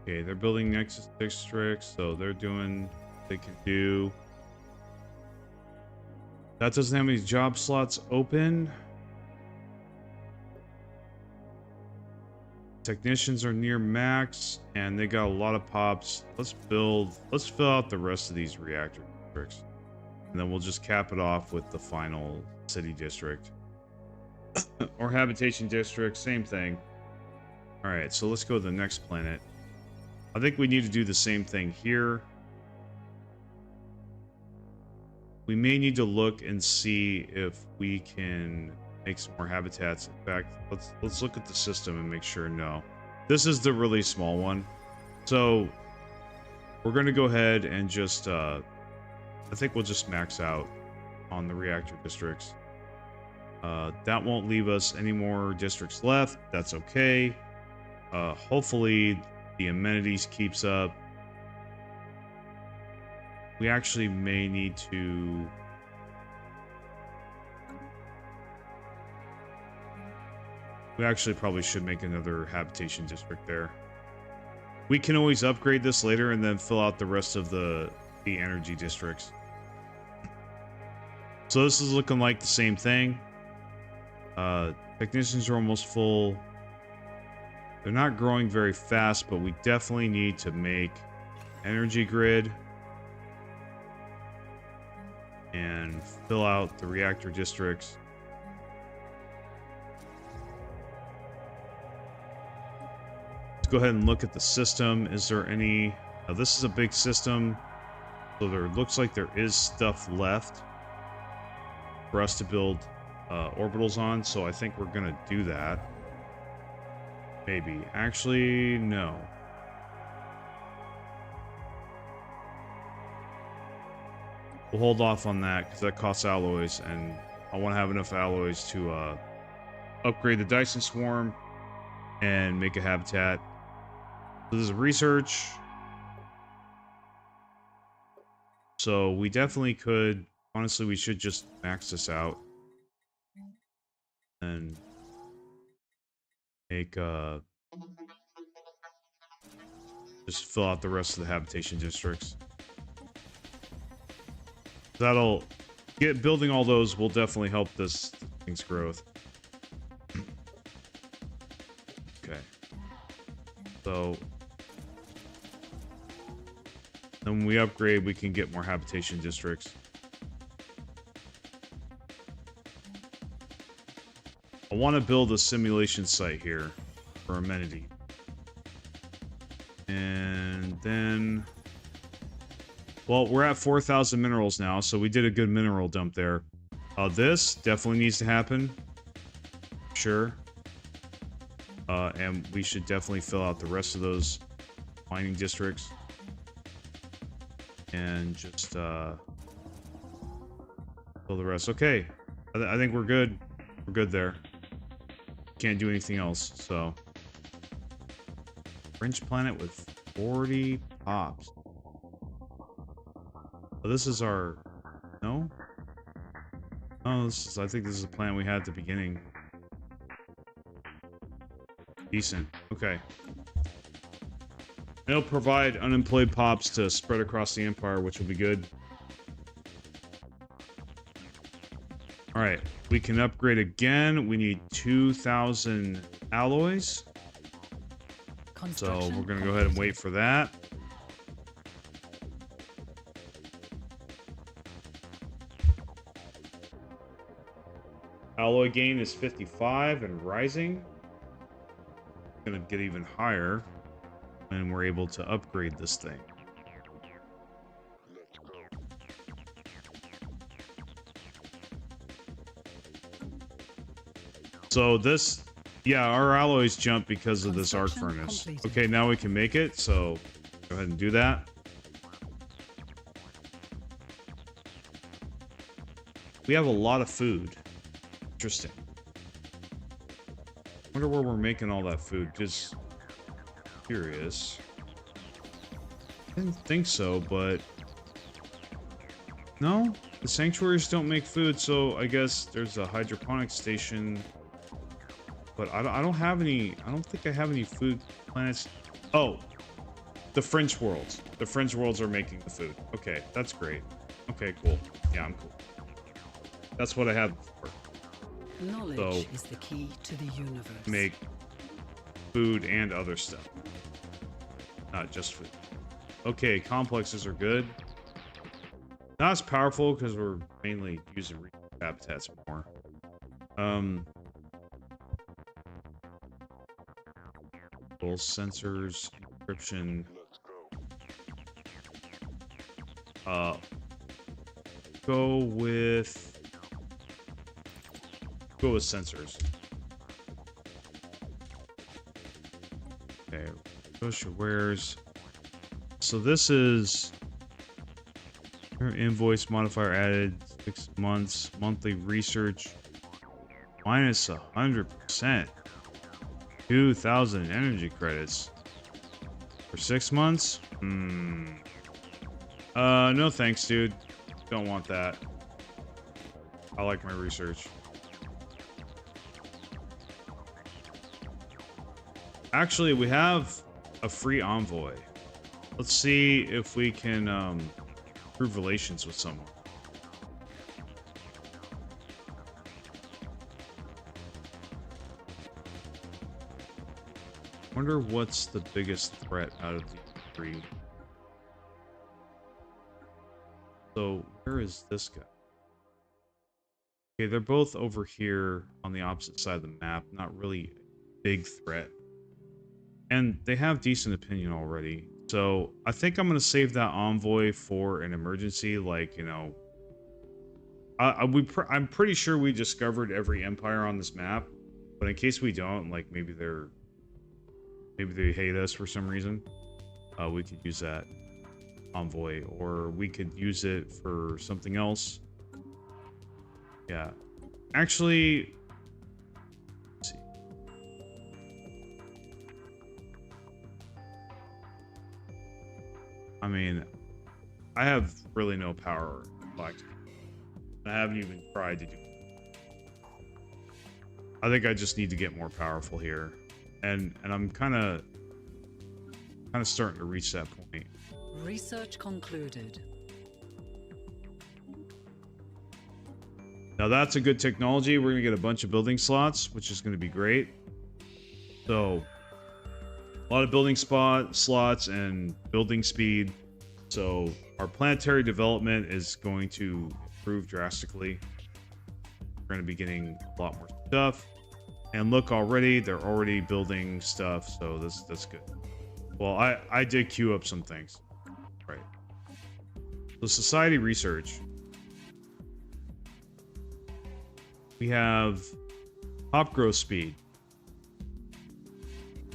Okay, they're building Nexus districts, so they're doing what they can do. That doesn't have any job slots open. Technicians are near max, and they got a lot of pops. Let's fill out the rest of these reactor districts. And then we'll just cap it off with the final city district. Or habitation district, same thing. Alright, so let's go to the next planet. I think we need to do the same thing here. We may need to look and see if we can make some more habitats. In fact, let's look at the system and make sure. No, this is the really small one. So we're going to go ahead and just I think we'll just max out on the reactor districts. That won't leave us any more districts left. That's okay. Hopefully the amenities keeps up. We actually may need to... We actually probably should make another habitation district there. We can always upgrade this later and then fill out the rest of the energy districts. So this is looking like the same thing. Technicians are almost full. They're not growing very fast, but we definitely need to make energy grid and fill out the reactor districts. Let's go ahead and look at the system. Is there any... Now, this is a big system, so there looks like there is stuff left for us to build orbitals on, so I think we're gonna do that. Maybe. Actually, no. We'll hold off on that because that costs alloys, and I want to have enough alloys to upgrade the Dyson Swarm and make a habitat. So this is research. So we definitely could... Honestly, we should just max this out. And make just fill out the rest of the habitation districts. That'll building all those will definitely help this thing's growth. Okay. So then when we upgrade, we can get more habitation districts. I want to build a simulation site here for amenity. And then, well, we're at 4,000 minerals now, so we did a good mineral dump there. This definitely needs to happen. Sure. And we should definitely fill out the rest of those mining districts. And just, fill the rest. Okay. I think we're good. We're good there. Can't do anything else, so. Fringe planet with 40 pops. Oh, this is our... No? Oh, this is, I think this is the plan we had at the beginning. Decent. Okay. It'll provide unemployed pops to spread across the empire, which will be good. Alright. We can upgrade again. We need 2,000 alloys. So we're going to go ahead and wait for that. Alloy gain is 55 and rising. It's going to get even higher when we're able to upgrade this thing. So this, yeah, our alloys jump because of this arc furnace. Okay, now we can make it, so go ahead and do that. We have a lot of food. Interesting. Wonder where we're making all that food. Just curious. Didn't think so, but no, the sanctuaries don't make food, so I guess there's a hydroponic station. But I don't have any. I don't think I have any food planets. Oh, the French worlds. The French worlds are making the food. Okay, that's great. Okay, cool. Yeah, I'm cool. That's what I had before. Knowledge is the key to the universe. Make food and other stuff, not just food. Okay, complexes are good. Not as powerful because we're mainly using habitats more. Sensors, encryption. Go with sensors. Okay, social wares. So this is invoice modifier added 6 months, monthly research minus 100%. 2,000 energy credits for 6 months. No thanks, dude. Don't want that. I like my research. Actually, we have a free envoy. Let's see if we can improve relations with someone. Wonder what's the biggest threat out of the three. So where is this guy? Okay, they're both over here on the opposite side of the map. Not really a big threat. And they have decent opinion already. So I think I'm going to save that envoy for an emergency. Like, you know, I'm pretty sure we discovered every empire on this map. But in case we don't, like maybe they hate us for some reason, we could use that envoy, or we could use it for something else. Yeah. Actually, let's see. I mean, I have really no power. I haven't even tried to do it. I think I just need to get more powerful here. And I'm kind of starting to reach that point. Research concluded. Now that's a good technology. We're gonna get a bunch of building slots, which is gonna be great. So a lot of building slots and building speed. So our planetary development is going to improve drastically. We're going to be getting a lot more stuff. And look, already they're already building stuff, so that's good. Well, I did queue up some things. Right. So society research. We have top growth speed.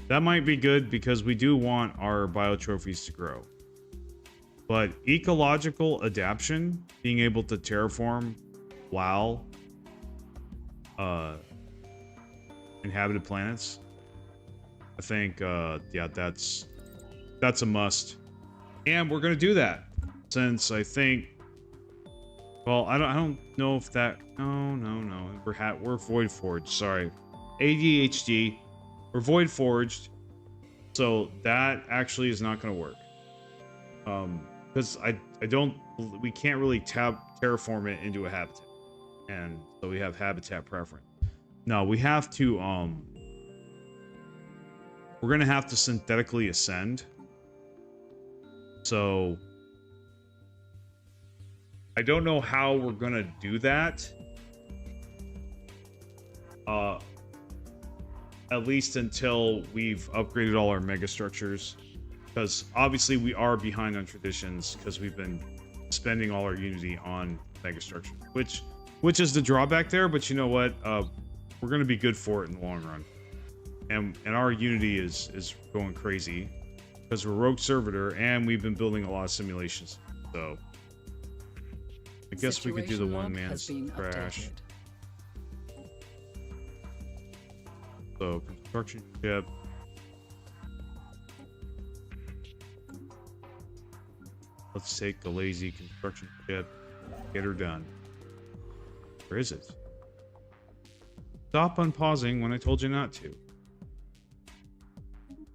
That might be good because we do want our biotrophies to grow. But ecological adaptation, being able to terraform while inhabited planets, I think yeah, that's a must. And we're gonna do that since I think, well, I don't know if that, no, we're void forged, sorry, ADHD. We're void forged, so that actually is not going to work. Because we can't really terraform it into a habitat, and so we have habitat preference. No, we have to we're going to have to synthetically ascend. So I don't know how we're going to do that. At least until we've upgraded all our mega structures, because obviously we are behind on traditions because we've been spending all our unity on mega structures, which is the drawback there. But you know what? We're going to be good for it in the long run, and our unity is going crazy because we're rogue servitor and we've been building a lot of simulations. So I guess we could do the one man's crash. So, construction ship. Let's take the lazy construction ship. Get her done. Where is it? Stop unpausing when I told you not to.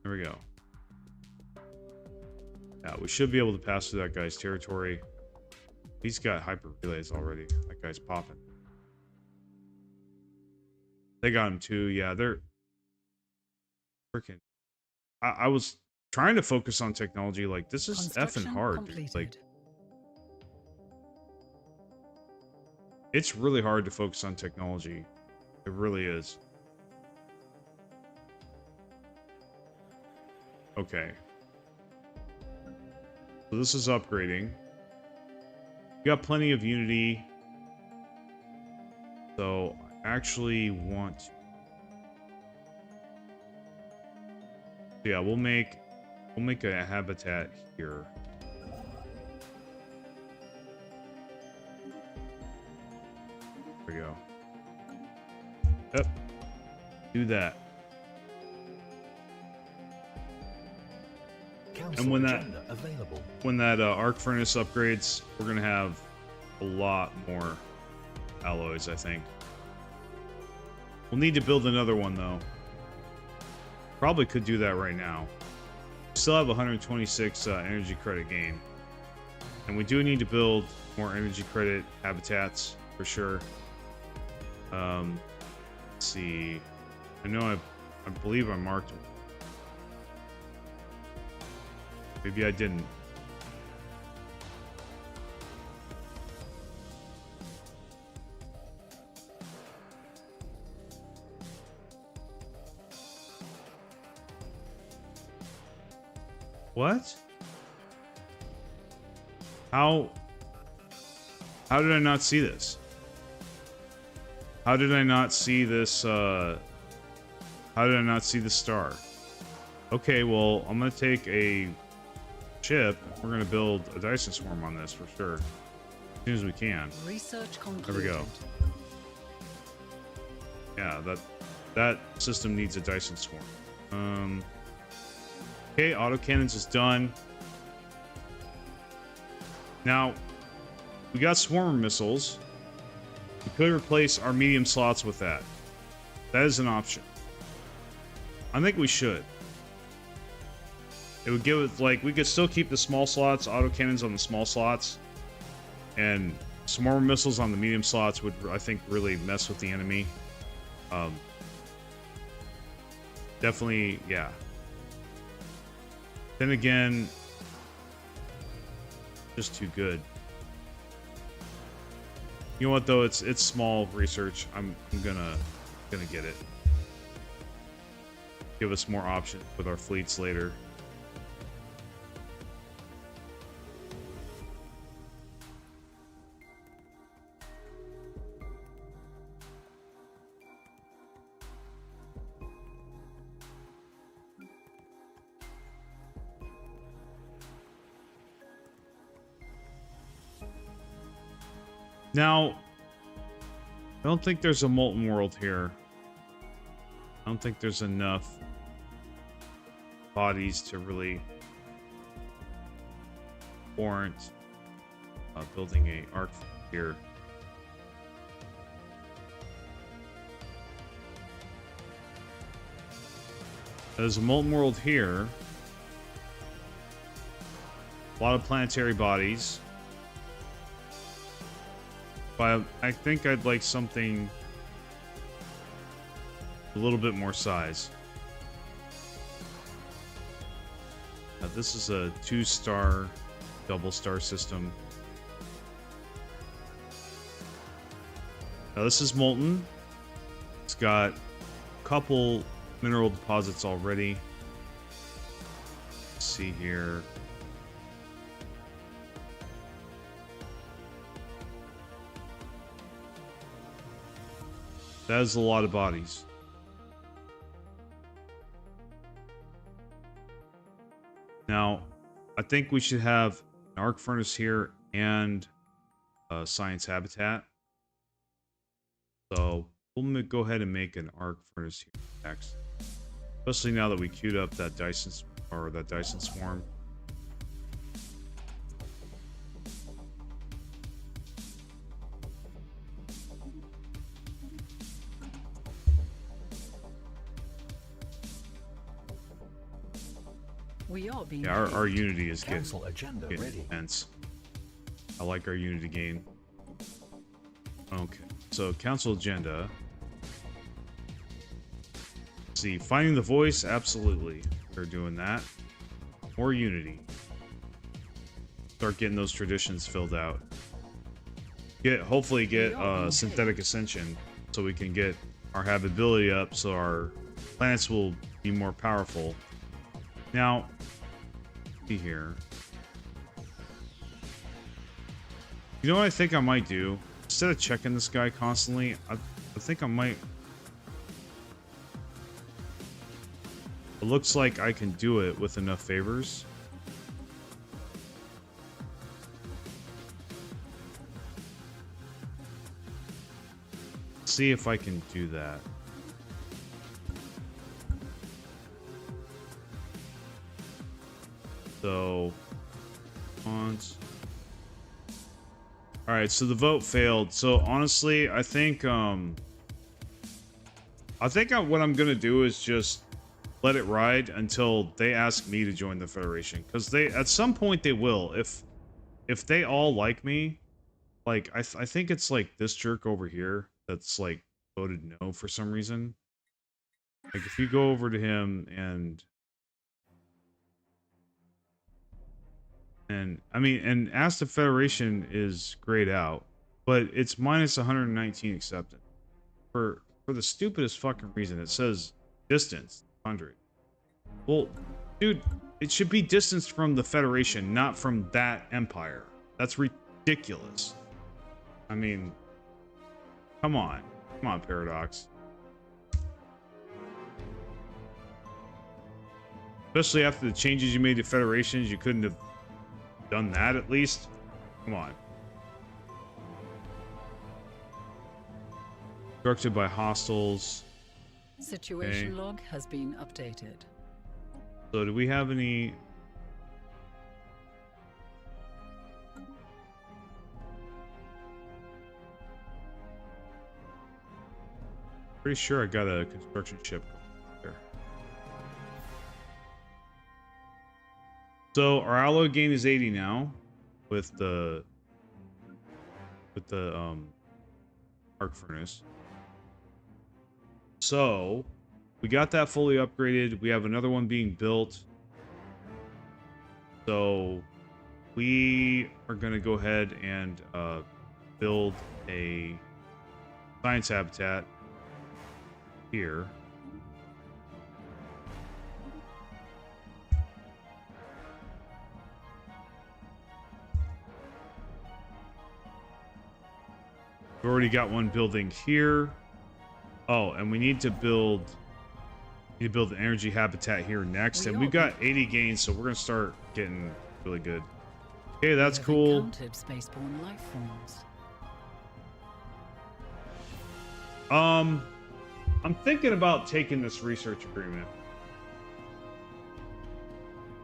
There we go. Yeah, we should be able to pass through that guy's territory. He's got hyper relays already. That guy's popping. They got him too. Yeah, they're freaking. I was trying to focus on technology. Like, this is effing hard, dude. Like, it's really hard to focus on technology. It really is. Okay. So this is upgrading. We got plenty of unity. So I actually want to... Yeah, we'll make a habitat here. There we go. Yep. Do that. Council and when that arc furnace upgrades, we're gonna have a lot more alloys, I think. We'll need to build another one though. Probably could do that right now. Still have 126 energy credit gain. And we do need to build more energy credit habitats for sure. Let's see. I know I believe I marked them. Maybe I didn't. What? How did I not see this? How did I not see this, how did I not see the star? Okay, well, I'm gonna take a ship. We're gonna build a Dyson swarm on this for sure. As soon as we can. Research concluded. There we go. Yeah, that system needs a Dyson swarm. Okay, autocannons is done. Now, we got swarmer missiles. We could replace our medium slots with that. That is an option. I think we should. It would give it, like, we could still keep the small slots, autocannons on the small slots, and some more missiles on the medium slots would, I think, really mess with the enemy. Definitely, yeah. Then again, just too good. You know what though? It's small research. I'm gonna get it. Give us more options with our fleets later. Now, I don't think there's a molten world here. I don't think there's enough bodies to really warrant building a arc here. There's a molten world here. A lot of planetary bodies. But I think I'd like something a little bit more size. Now, this is a 2-star, double-star system. Now, this is molten. It's got a couple mineral deposits already. Let's see here. That is a lot of bodies. Now, I think we should have an arc furnace here and a science habitat. So we'll go ahead and make an arc furnace here next. Especially now that we queued up that Dyson swarm. We are being Yeah, our Unity is Council agenda getting ready. intense. I like our Unity game. Okay, so Council agenda. Let's see, finding the voice, absolutely. We're doing that. More Unity. Start getting those traditions filled out. Hopefully get synthetic ascension so we can get our habitability up so our planets will be more powerful. Now, see here. You know what I think I might do? Instead of checking this guy constantly, I think I might... It looks like I can do it with enough favors. See if I can do that. So, alright, so the vote failed. So honestly, I think what I'm gonna do is just let it ride until they ask me to join the Federation. Because at some point they will. If they all like me, like I think it's like this jerk over here that's like voted no for some reason. Like if you go over to him and I mean, and Ask the Federation is grayed out, but it's minus 119 acceptance. For the stupidest fucking reason, it says distance 100. Well, dude, it should be distanced from the Federation, not from that empire. That's ridiculous. I mean, come on, Paradox. Especially after the changes you made to Federations, you couldn't have done that at least. Come on. Constructed by hostiles. Situation log has been updated. So do we have any... Pretty sure I got a construction ship there. So our alloy gain is 80 now with the with the arc furnace. So we got that fully upgraded. We have another one being built. So we are going to go ahead and build a science habitat here. We've already got one building here. Oh, and we need to build an energy habitat here next. And we've got 80 gains, so we're gonna start getting really good. Okay, that's cool. Spaceborne life forms. I'm thinking about taking this research agreement.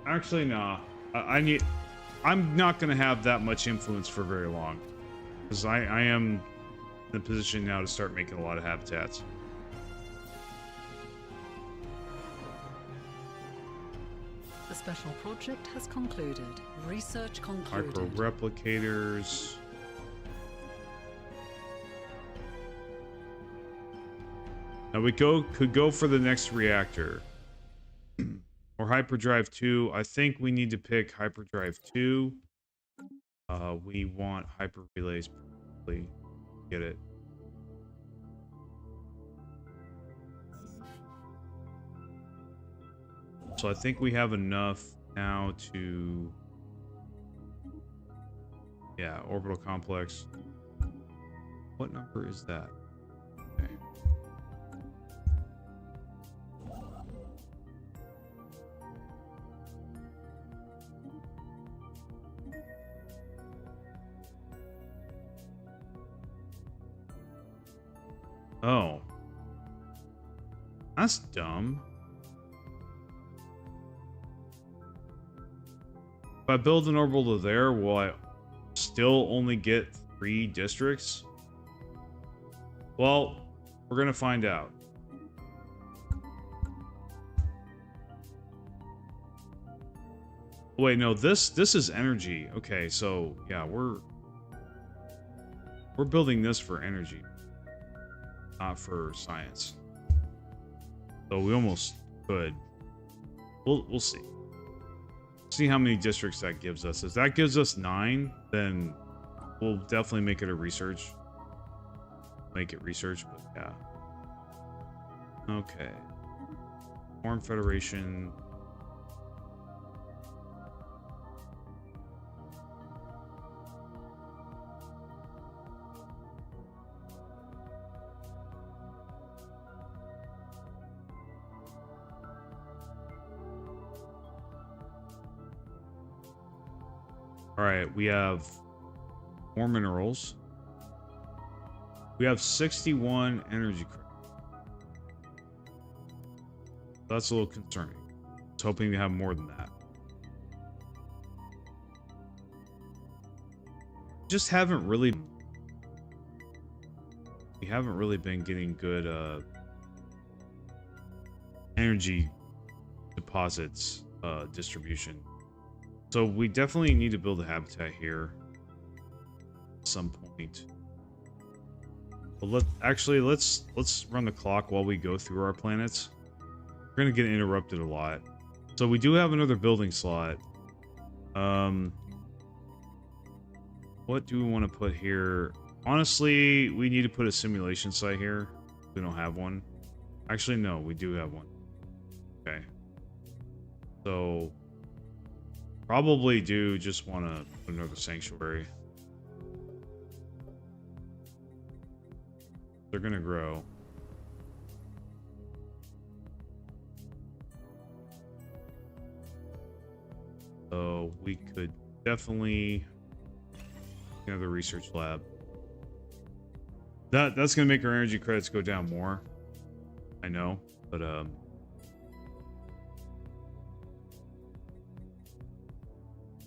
Actually, nah. I'm not gonna have that much influence for very long, because I am in a position now to start making a lot of habitats. The special project has concluded. Research concluded. Hyper-replicators. Now we could go for the next reactor. Or hyperdrive 2. I think we need to pick hyperdrive 2. We want hyper relays. Probably. Get it. So I think we have enough now to... Yeah, orbital complex. What number is that? Okay. Oh. That's dumb. If I build an orbital there, will I still only get 3 districts? Well, we're gonna find out. Wait, no, this is energy. Okay, so yeah, we're building this for energy, not for science. So we almost could. We'll see. See how many districts that gives us. If that gives us 9, then we'll definitely make it a research. Make it research, but yeah. Okay. Foreign Federation. Alright, we have more minerals. We have 61 energy credits. That's a little concerning. I was hoping to have more than that. Just haven't really... We haven't really been getting good energy deposits distribution. So we definitely need to build a habitat here at some point. But let's run the clock while we go through our planets. We're gonna get interrupted a lot. So we do have another building slot. What do we want to put here? Honestly, we need to put a simulation site here. We don't have one. Actually, no, we do have one. Okay. So probably do just want to put another sanctuary. They're gonna grow. So we could definitely another research lab. That's gonna make our energy credits go down more. I know, but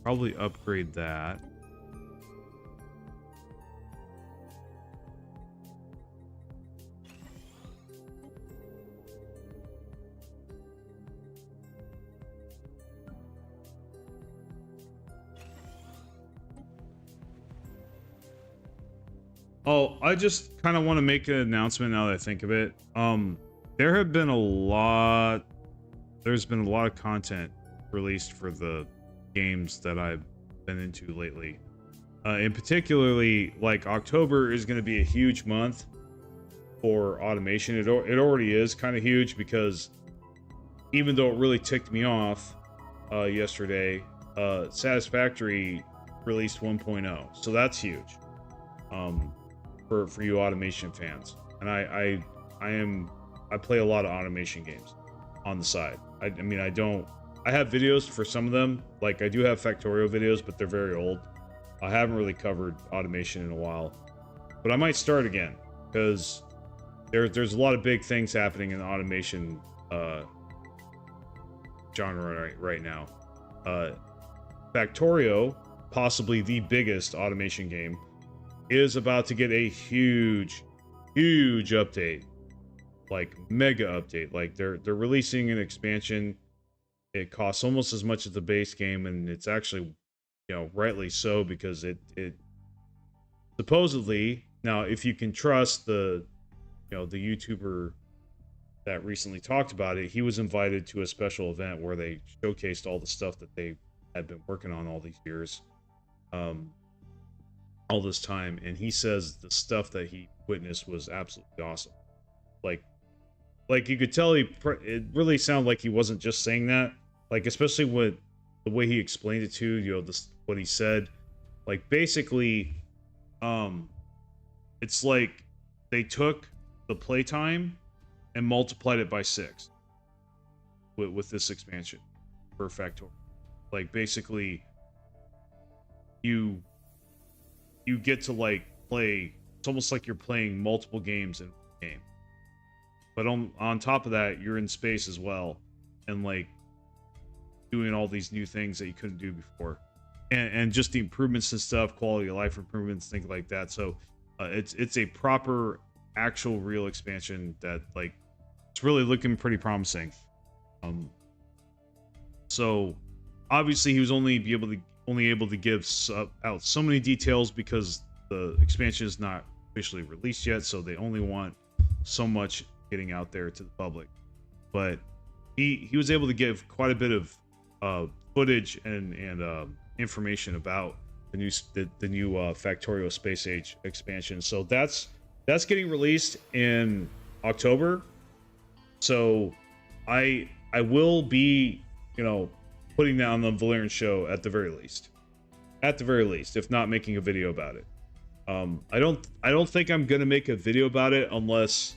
probably upgrade that. Oh, I just kind of want to make an announcement now that I think of it. There have been a lot. There's been a lot of content released for the games that I've been into lately. In particularly, like October is going to be a huge month for automation. It already is kind of huge because even though it really ticked me off yesterday, Satisfactory released 1.0, so that's huge. For you automation fans, and I play a lot of automation games on the side. I mean, I have videos for some of them, like I do have Factorio videos, but they're very old. I haven't really covered automation in a while, but I might start again because there's a lot of big things happening in the automation genre right now. Factorio, possibly the biggest automation game, is about to get a huge update, like mega update. Like they're releasing an expansion. It costs almost as much as the base game, and it's actually, rightly so, because it supposedly, now if you can trust the YouTuber that recently talked about it, he was invited to a special event where they showcased all the stuff that they had been working on all these years. All this time, and he says the stuff that he witnessed was absolutely awesome. Like you could tell it really sounded like he wasn't just saying that, like especially with the way he explained it to what he said. Like basically, it's like they took the playtime and multiplied it by 6 with this expansion for Factorio. Like basically, you get to like play. It's almost like you're playing multiple games in one game. But on top of that, you're in space as well, and like doing all these new things that you couldn't do before, and just the improvements and stuff, quality of life improvements, things like that. So it's a proper, actual, real expansion that like it's really looking pretty promising. So obviously he was only able to give out so many details because the expansion is not officially released yet, so they only want so much getting out there to the public. But he was able to give quite a bit of footage and information about the new Factorio Space Age expansion. So that's getting released in October. So I will be putting that on the Volairen show at the very least, if not making a video about it. I don't think I'm gonna make a video about it unless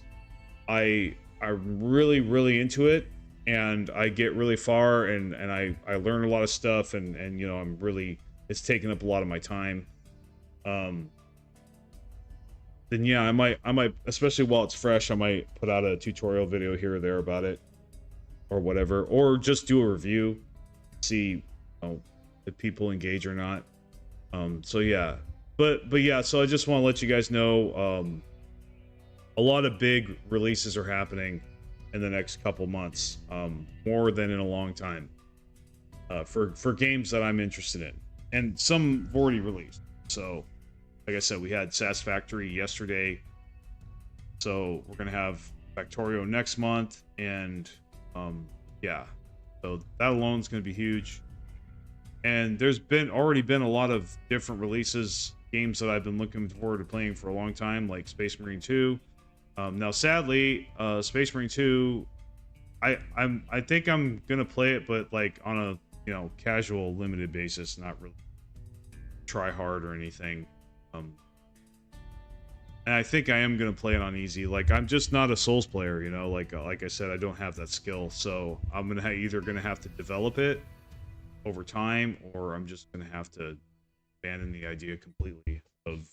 I'm really into it and I get really far and I learn a lot of stuff and I'm really, it's taking up a lot of my time. Then yeah, I might, especially while it's fresh, I might put out a tutorial video here or there about it or whatever, or just do a review, see if people engage or not. So yeah, but yeah, so I just want to let you guys know a lot of big releases are happening in the next couple months, more than in a long time, for games that I'm interested in, and some have already released. So like I said, we had Satisfactory yesterday, so we're gonna have Factorio next month, and yeah, so that alone is going to be huge. And there's already been a lot of different releases, games that I've been looking forward to playing for a long time, like Space Marine 2. Now, sadly, Space Marine 2, I think I'm gonna play it, but like on a casual, limited basis, not really try hard or anything. And I think I am gonna play it on easy. Like I'm just not a Souls player, Like I said, I don't have that skill, so I'm either gonna have to develop it over time, or I'm just gonna have to abandon the idea completely of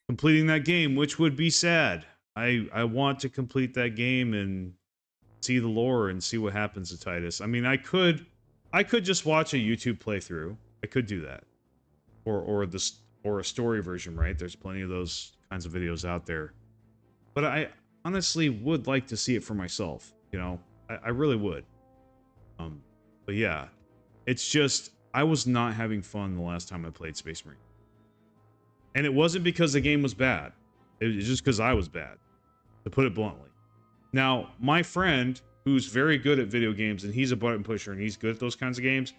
completing that game, which would be sad. I want to complete that game and see the lore and see what happens to Titus. I mean, I could just watch a YouTube playthrough. I could do that, or a story version, right? There's plenty of those kinds of videos out there. But I honestly would like to see it for myself. I really would. But yeah, it's just I was not having fun the last time I played Space Marine, and it wasn't because the game was bad. It's just because I was bad, to put it bluntly. Now, my friend, who's very good at video games, and he's a button pusher, and he's good at those kinds of games,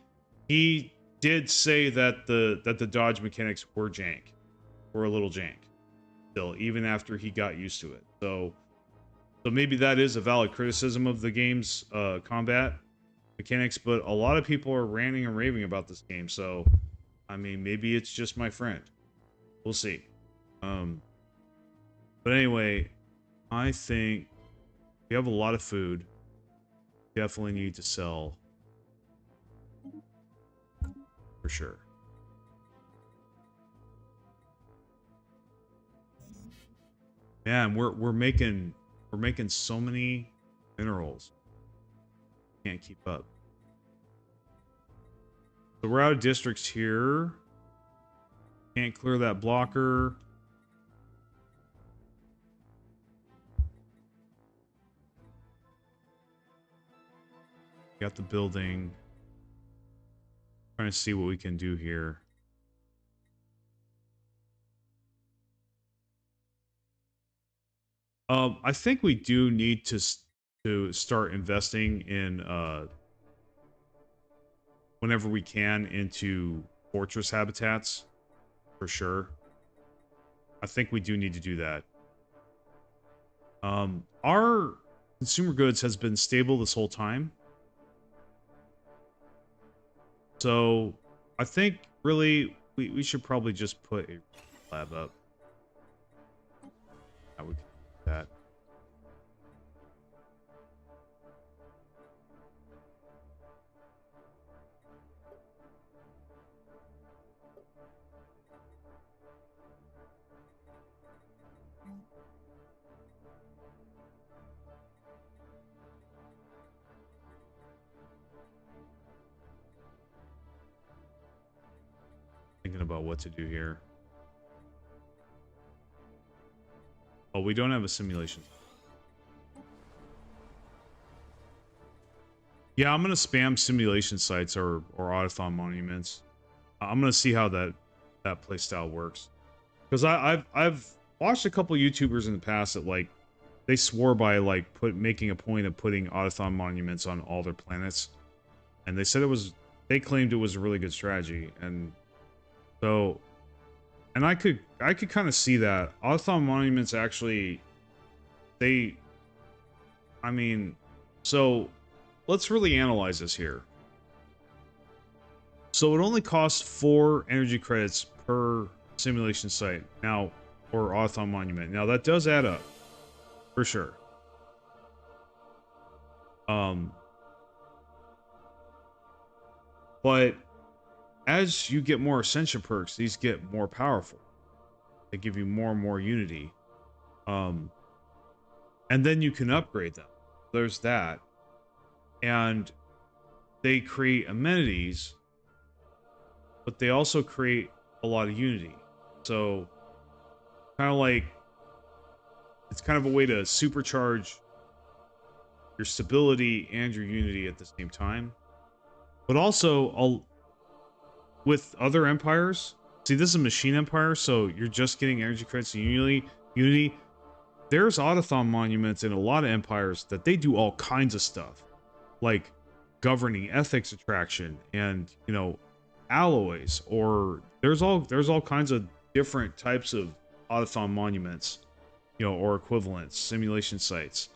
he did say that the dodge mechanics were jank, were a little jank, still, even after he got used to it. So maybe that is a valid criticism of the game's combat mechanics, but a lot of people are ranting and raving about this game. So, I mean, maybe it's just my friend. We'll see. But anyway, I think we have a lot of food. Definitely need to sell. For sure. Man, we're making so many minerals. Can't keep up. So we're out of districts here. Can't clear that blocker. Got the building. Trying to see what we can do here. I think we do need to start investing in whenever we can into fortress habitats, for sure. I think we do need to do that. Our consumer goods has been stable this whole time. So I think really we should probably just put a lab up. I would do that. Thinking about what to do here. Oh, we don't have a simulation. Yeah, I'm gonna spam simulation sites or autothon monuments. I'm gonna see how that playstyle works. Because I've watched a couple YouTubers in the past that like they swore by like making a point of putting autothon monuments on all their planets, and they said they claimed it was a really good strategy, and so, and I could kind of see that autothon monuments actually I mean, so let's really analyze this here. So it only costs 4 energy credits per simulation site now, or autothon monument. Now that does add up, for sure. But as you get more ascension perks, these get more powerful. They give you more and more unity. And then you can upgrade them. There's that. And they create amenities, but they also create a lot of unity. So kind of like it's kind of a way to supercharge your stability and your unity at the same time. But also with other empires, see, this is a machine empire, so you're just getting energy credits and unity. There's autothon monuments in a lot of empires that they do all kinds of stuff, like governing ethics attraction and, you know, alloys, or there's all kinds of different types of autothon monuments, you know, or equivalents, simulation sites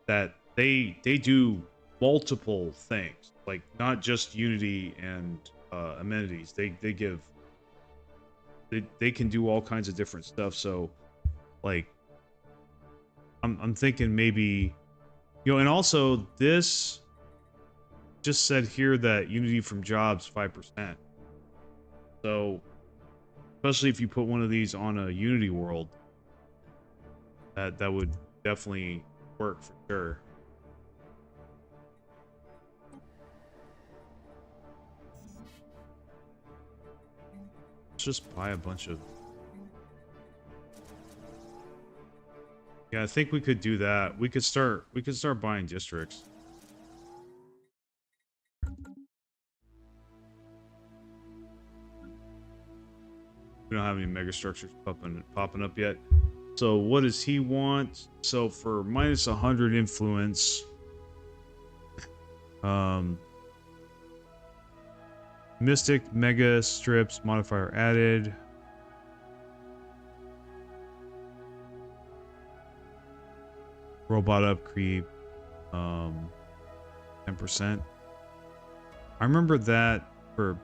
that they do multiple things, like not just unity and amenities. They can do all kinds of different stuff. So like I'm thinking maybe, you know, and also this just said here that unity from jobs 5%. So especially if you put one of these on a unity world, that would definitely work for sure. Let's just buy a bunch of... Yeah, I think we could do that. We could start buying districts. We don't have any mega structures popping up yet. So what does he want? So for minus 100 influence, Mystic Mega Strips modifier added. Robot up creep, 10%. I remember that for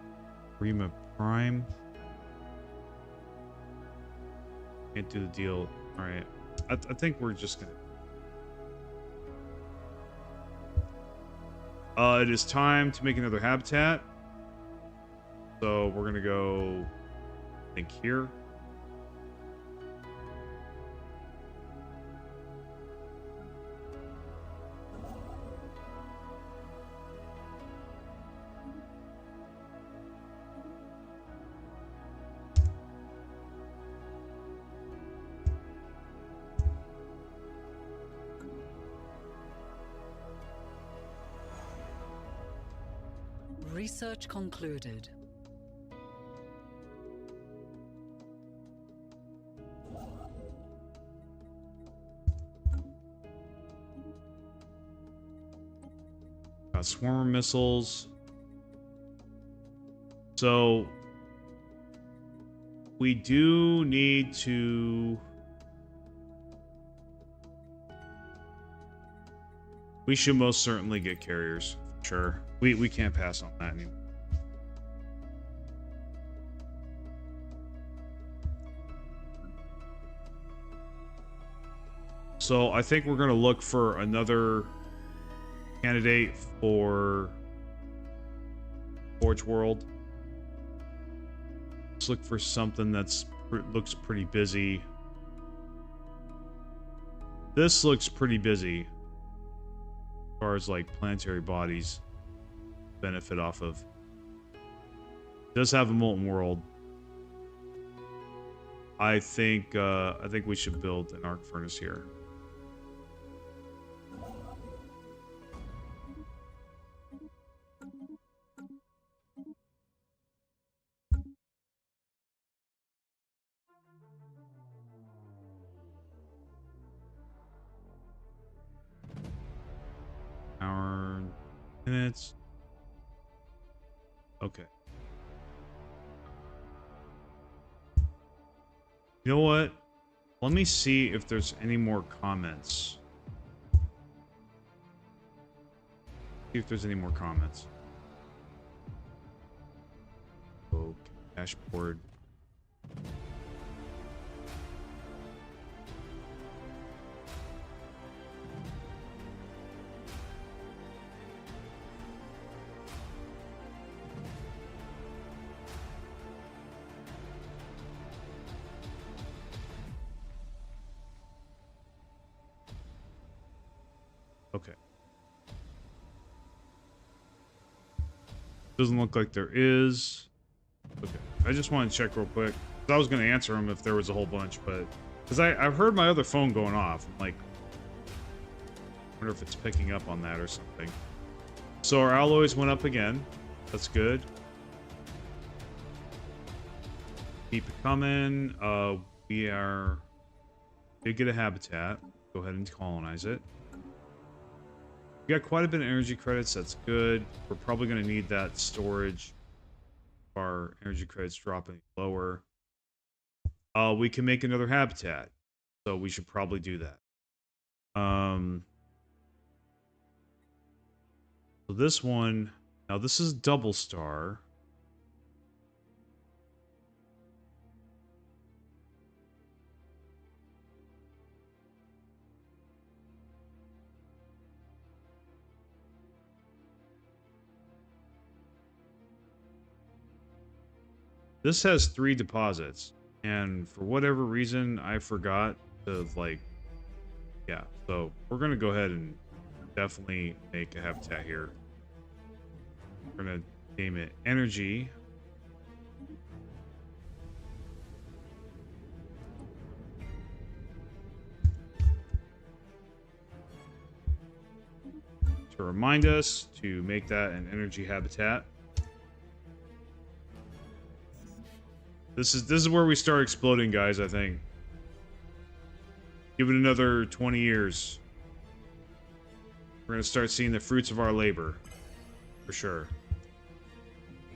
Prima Prime. Can't do the deal. All right, I think we're just gonna. It is time to make another habitat. So we're gonna go, I think, here. Research concluded. Got swarmer missiles. So we do need to. We should most certainly get carriers. Sure. We can't pass on that anymore. So I think we're going to look for another candidate for Forge World. Let's look for something that's looks pretty busy. This looks pretty busy as far as like planetary bodies benefit off of. It does have a molten world. I think we should build an arc furnace here. Hour minutes. Okay. You know what? Let me see if there's any more comments. See if there's any more comments. Okay, dashboard. Okay. Doesn't look like there is. Okay. I just want to check real quick. I was going to answer him if there was a whole bunch, but... Because I've heard my other phone going off. I'm like... I wonder if it's picking up on that or something. So our alloys went up again. That's good. Keep it coming. We did get a habitat. Go ahead and colonize it. We got quite a bit of energy credits. That's good. We're probably going to need that storage. Our energy credits dropping lower. We can make another habitat, so we should probably do that. So this one, now this is double star. This has 3 deposits, and for whatever reason, I forgot to, like, yeah, so we're going to go ahead and definitely make a habitat here. We're going to name it Energy. To remind us to make that an energy habitat. This is where we start exploding, guys, I think. Give it another 20 years. We're going to start seeing the fruits of our labor. For sure.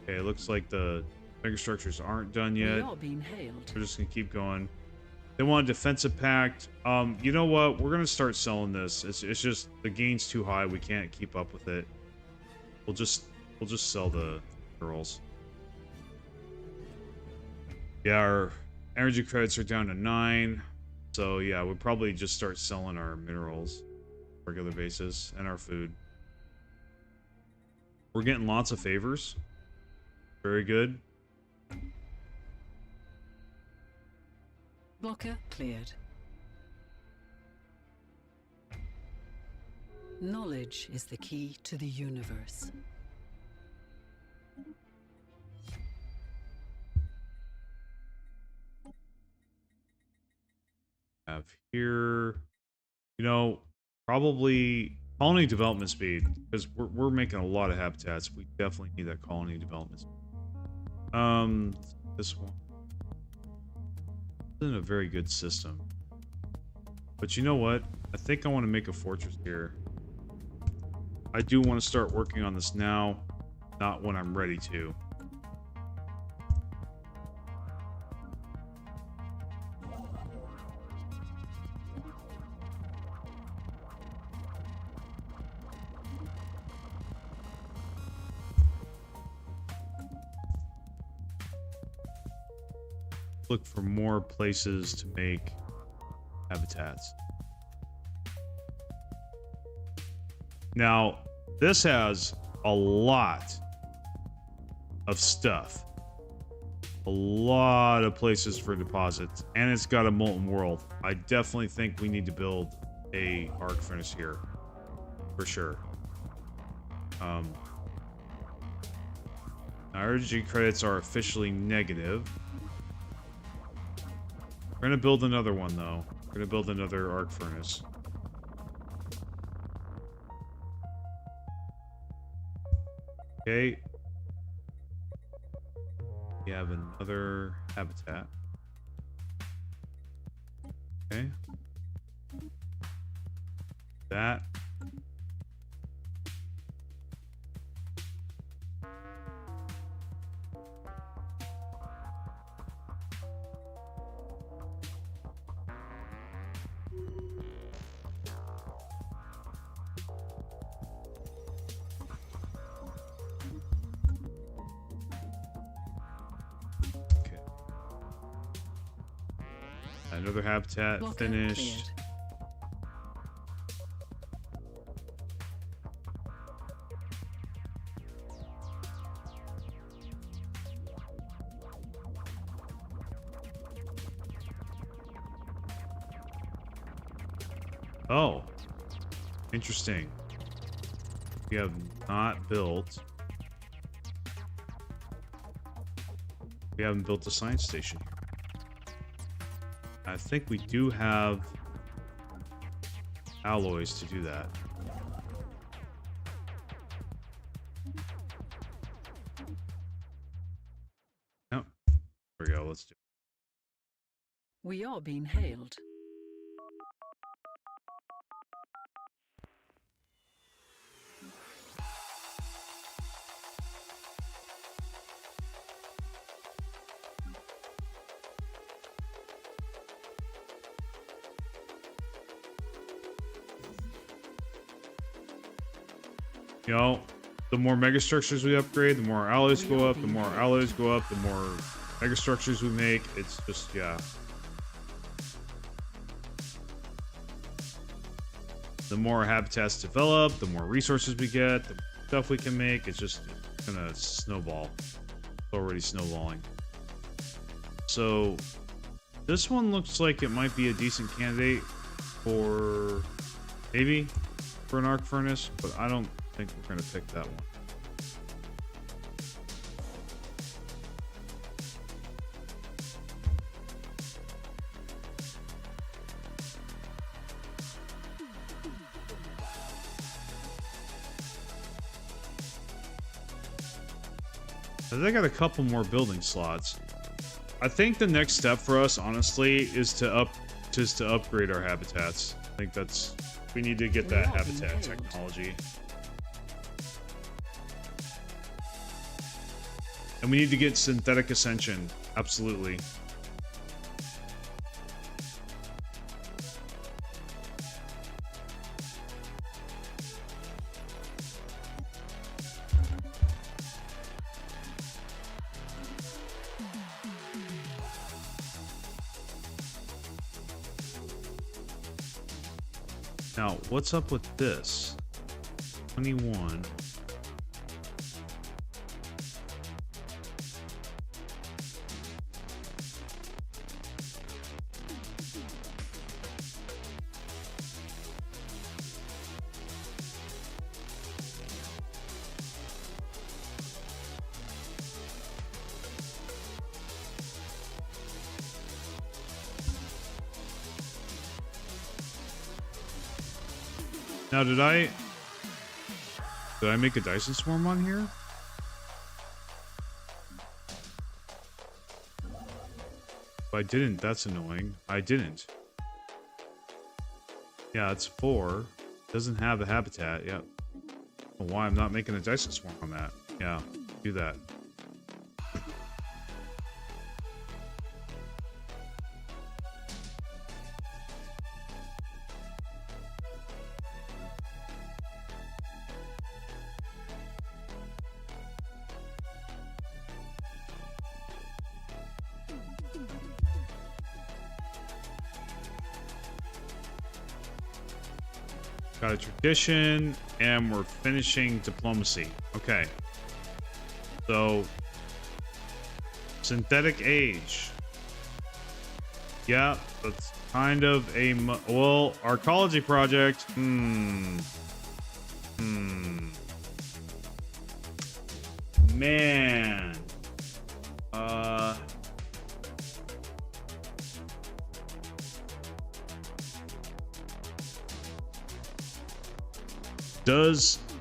Okay, it looks like the megastructures aren't done yet. We are being hailed. We're just going to keep going. They want a defensive pact. You know what? We're going to start selling this. It's just the gain's too high. We can't keep up with it. We'll just sell the girls. Yeah, our energy credits are down to 9. So yeah, we'll probably just start selling our minerals on a regular basis and our food. We're getting lots of favors. Very good. Blocker cleared. Knowledge is the key to the universe. Have here, you know, probably colony development speed, because we're making a lot of habitats. We definitely need that colony development speed. This one isn't a very good system, but you know what? I think I want to make a fortress here. I do want to start working on this now, not when I'm ready to. Look for more places to make habitats. Now, this has a lot of stuff. A lot of places for deposits. And it's got a molten world. I definitely think we need to build a arc furnace here. For sure. Our energy credits are officially negative. We're gonna build another one, though. We're gonna build another arc furnace. Okay. We have another habitat. Okay. That. Another habitat Blocker finished. cleared. Oh, interesting. We have not built. We haven't built a science station here. I think we do have alloys to do that. Nope. There we go. Let's do it. We are being hailed. You know, the more megastructures we upgrade, the more alloys go up, the more alloys go up, the more megastructures we make. It's just, yeah. The more habitats develop, the more resources we get, the more stuff we can make. It's just gonna snowball. It's already snowballing. So, this one looks like it might be a decent candidate for, maybe, for an arc furnace, but I don't think we're gonna pick that one. They got a couple more building slots. I think the next step for us, honestly, is to is to upgrade our habitats. I think that's... We need to get that habitat technology. And we need to get synthetic ascension. Absolutely. Now, what's up with this? 21. Now, did I make a Dyson swarm on here? If I didn't, that's annoying. I didn't. Yeah, it's 4. Doesn't have the habitat. Yep. Why I'm not making a Dyson swarm on that? Yeah, do that. Got a tradition, and we're finishing diplomacy. Okay. So, synthetic age. Yeah, that's kind of a... Well, our ecology project... Man.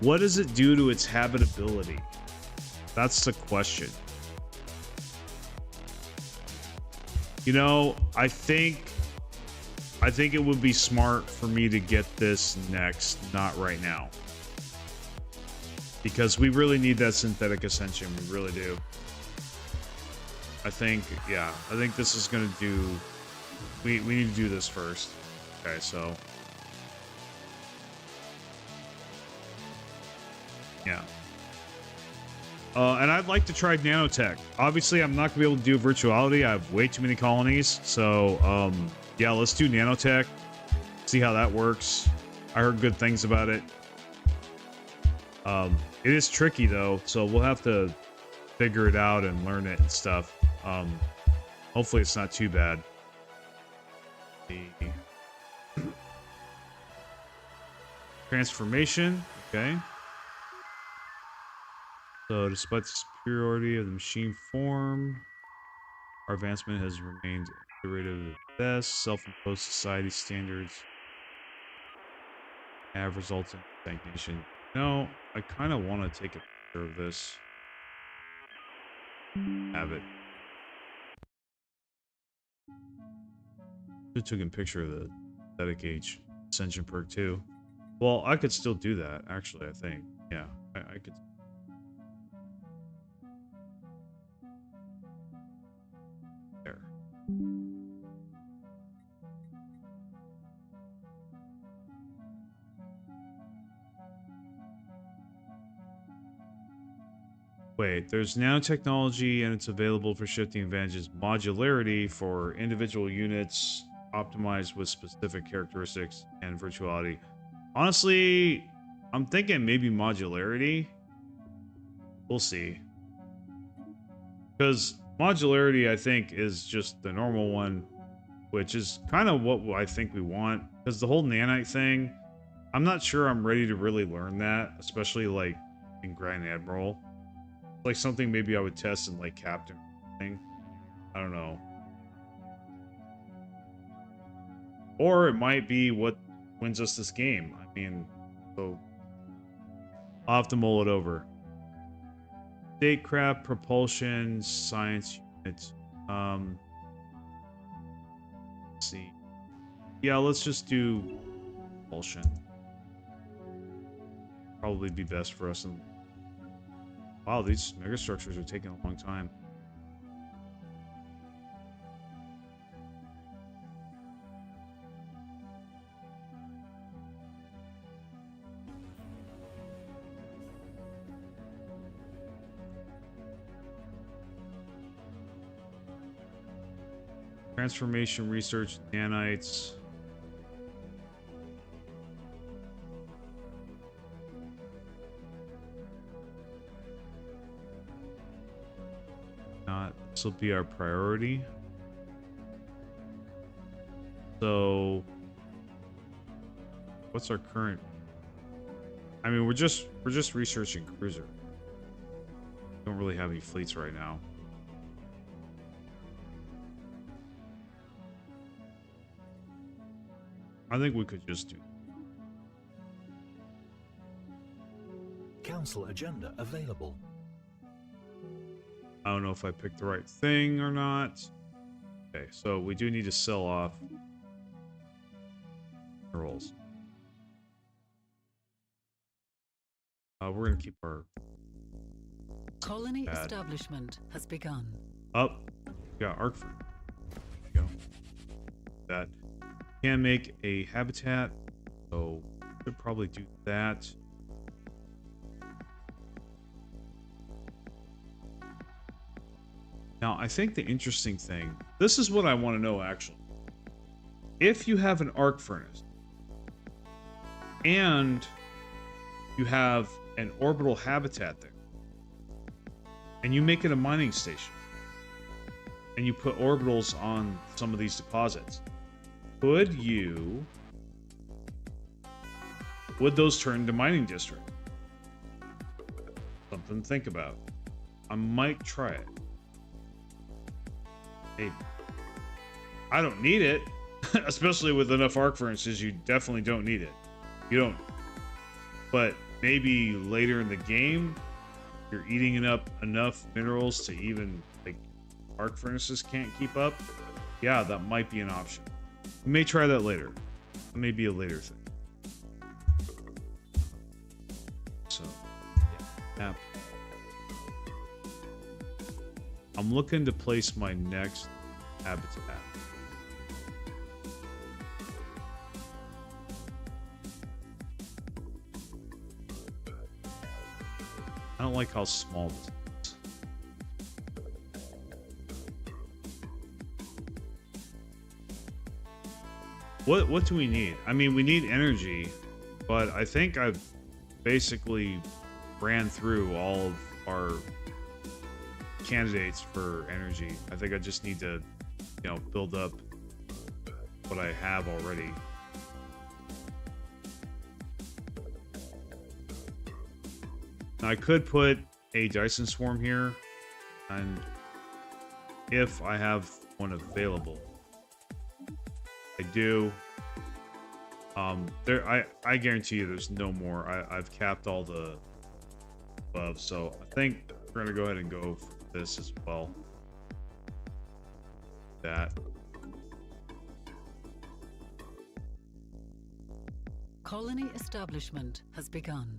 What does it do to its habitability? That's the question. You know, I think it would be smart for me to get this next, not right now. Because we really need that synthetic ascension, we really do. I think this is gonna do... We need to do this first. Okay, so... Yeah. And I'd like to try nanotech. Obviously, I'm not going to be able to do virtuality. I have way too many colonies. So, yeah, let's do nanotech. See how that works. I heard good things about it. It is tricky, though, so we'll have to figure it out and learn it and stuff. Hopefully it's not too bad. Transformation. Okay. So, despite the superiority of the machine form, our advancement has remained at the rate of the best. Self-imposed society standards have resulted in stagnation. No, I kind of want to take a picture of this. Have it. Should have taken a picture of the synthetic age ascension perk too. Well, I could still do that, actually, I think. Yeah, I could. There. Wait, there's nanotechnology and it's available for shifting advantages. Modularity for individual units optimized with specific characteristics and virtuality. Honestly, I'm thinking maybe modularity. We'll see. Because modularity, I think, is just the normal one, which is kind of what I think we want. Because the whole nanite thing, I'm not sure I'm ready to really learn that, especially like in Grand Admiral. Like something maybe I would test in like Captain thing. I don't know. Or it might be what wins us this game. I mean, so I'll have to mull it over. Statecraft, propulsion, science unit. Let's see. Yeah, let's just do propulsion. Probably be best for us. And wow, these megastructures are taking a long time. Transformation research, nanites. This will be our priority. So, what's our current? I mean, we're just researching cruiser. Don't really have any fleets right now. I think we could just do. Council agenda available. I don't know if I picked the right thing or not. Okay, so we do need to sell off rolls. We're gonna keep our colony establishment has begun. Up. Yeah, Arkford. There we go. That can make a habitat, so should probably do that. Now, I think the interesting thing, this is what I want to know actually. If you have an arc furnace and you have an orbital habitat there, and you make it a mining station, and you put orbitals on some of these deposits, would those turn into mining district? Something to think about. I might try it. Maybe. I don't need it. Especially with enough arc furnaces, you definitely don't need it. You don't. But maybe later in the game, you're eating up enough minerals to even, like, arc furnaces can't keep up. Yeah, that might be an option. We may try that later. It may be a later thing. So, yeah, map. I'm looking to place my next habitat. I don't like how small this is. What do we need? I mean, we need energy, but I think I've basically ran through all of our candidates for energy. I think I just need to, you know, build up what I have already. Now, I could put a Dyson Swarm here, and if I have one available, I do. I guarantee you there's no more. I've capped all the above, so I think we're gonna go ahead and go for this as well. That. Colony establishment has begun.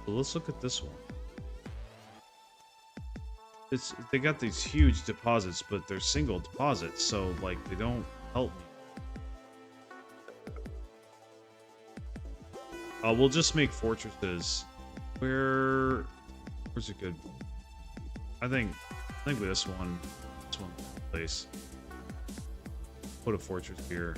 So let's look at this one. They got these huge deposits, but they're single deposits, so like they don't help me. We'll just make fortresses. Where's it good? I think this one place. Put a fortress here.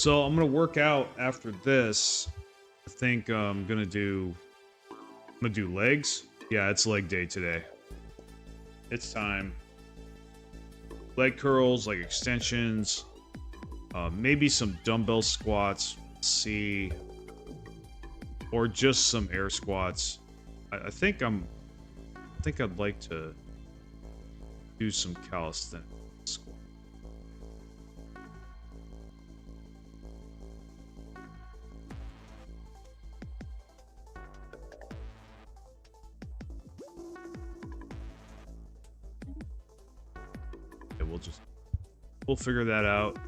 So I'm gonna work out after this. I think I'm gonna do legs. Yeah, it's leg day today. It's time. Leg curls, like extensions, maybe some dumbbell squats. Let's see, or just some air squats. I think I'd like to do some calisthenics. Okay, we'll figure that out.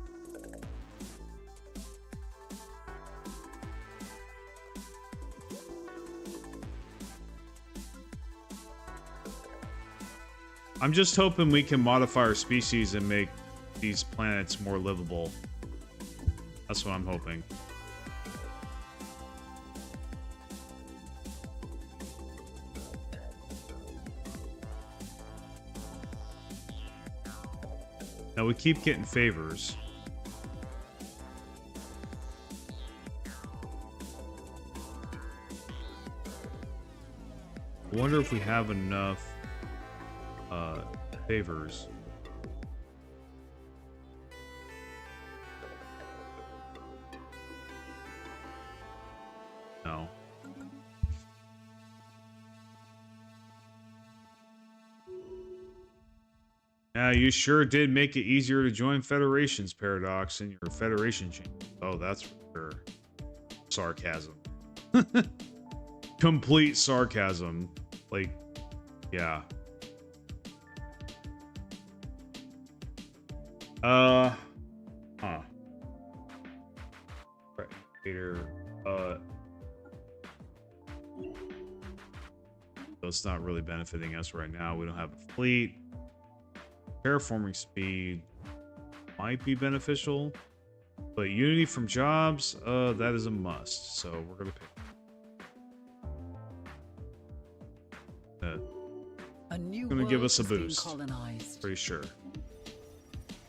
I'm just hoping we can modify our species and make these planets more livable. That's what I'm hoping. Now we keep getting favors. I wonder if we have enough favors. No. Yeah, you sure did make it easier to join federations, Paradox, in your federation change. Oh, that's for sure. Sarcasm. Complete sarcasm. Like, yeah. Huh. Right, Peter. So it's not really benefiting us right now. We don't have a fleet. Terraforming speed might be beneficial, but Unity from jobs, that is a must. So we're gonna pick. A new gonna give world us a has been boost. colonized. Pretty sure.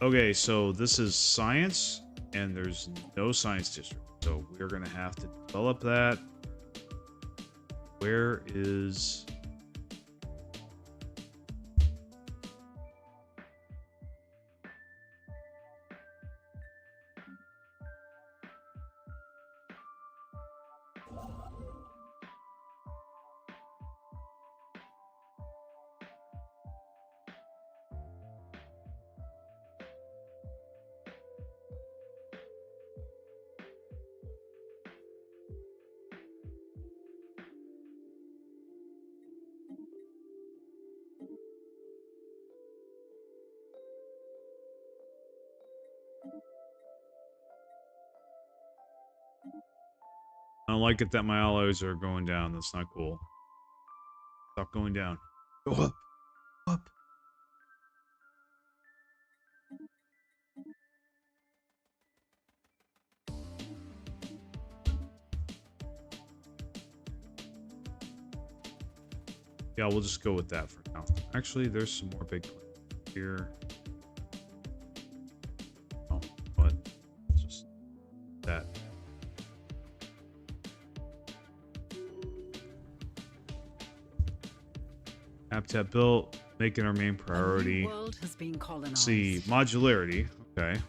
Okay, so this is science, and there's no science district, so we're gonna have to develop that. Where is? I don't like it that my alloys are going down. That's not cool. Stop going down. Go up. Up. Yeah, we'll just go with that for now. Actually, there's some more big here. Oh, what? Just that. Habitat built, making our main priority. The world has been colonized. Let's see, modularity. Okay.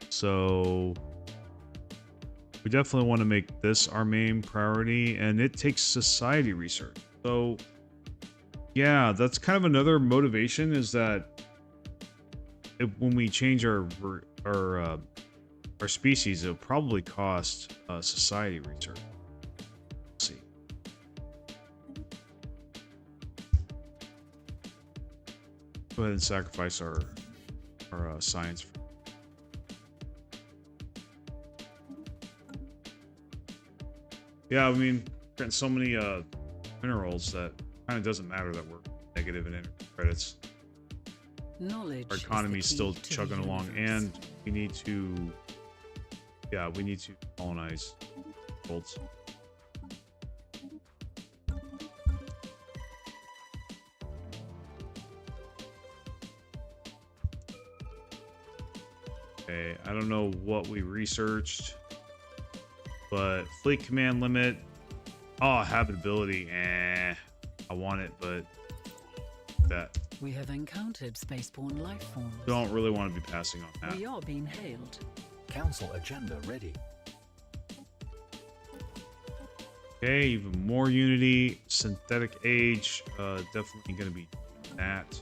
So we definitely want to make this our main priority, and it takes society research. So yeah, that's kind of another motivation, is that when we change our species, it'll probably cost society research. Let's see. Go ahead and sacrifice our science. Yeah, I mean, getting so many minerals that kind of doesn't matter that we're negative in energy credits. Knowledge. Our economy's still chugging along, and we need to, yeah, we need to colonize worlds. Okay, I don't know what we researched, but fleet command limit. Oh, habitability. I want it, but that. We have encountered spaceborne life forms. Don't really want to be passing on that. We are being hailed. Council agenda ready. Okay, even more Unity. Synthetic age. Definitely going to be that.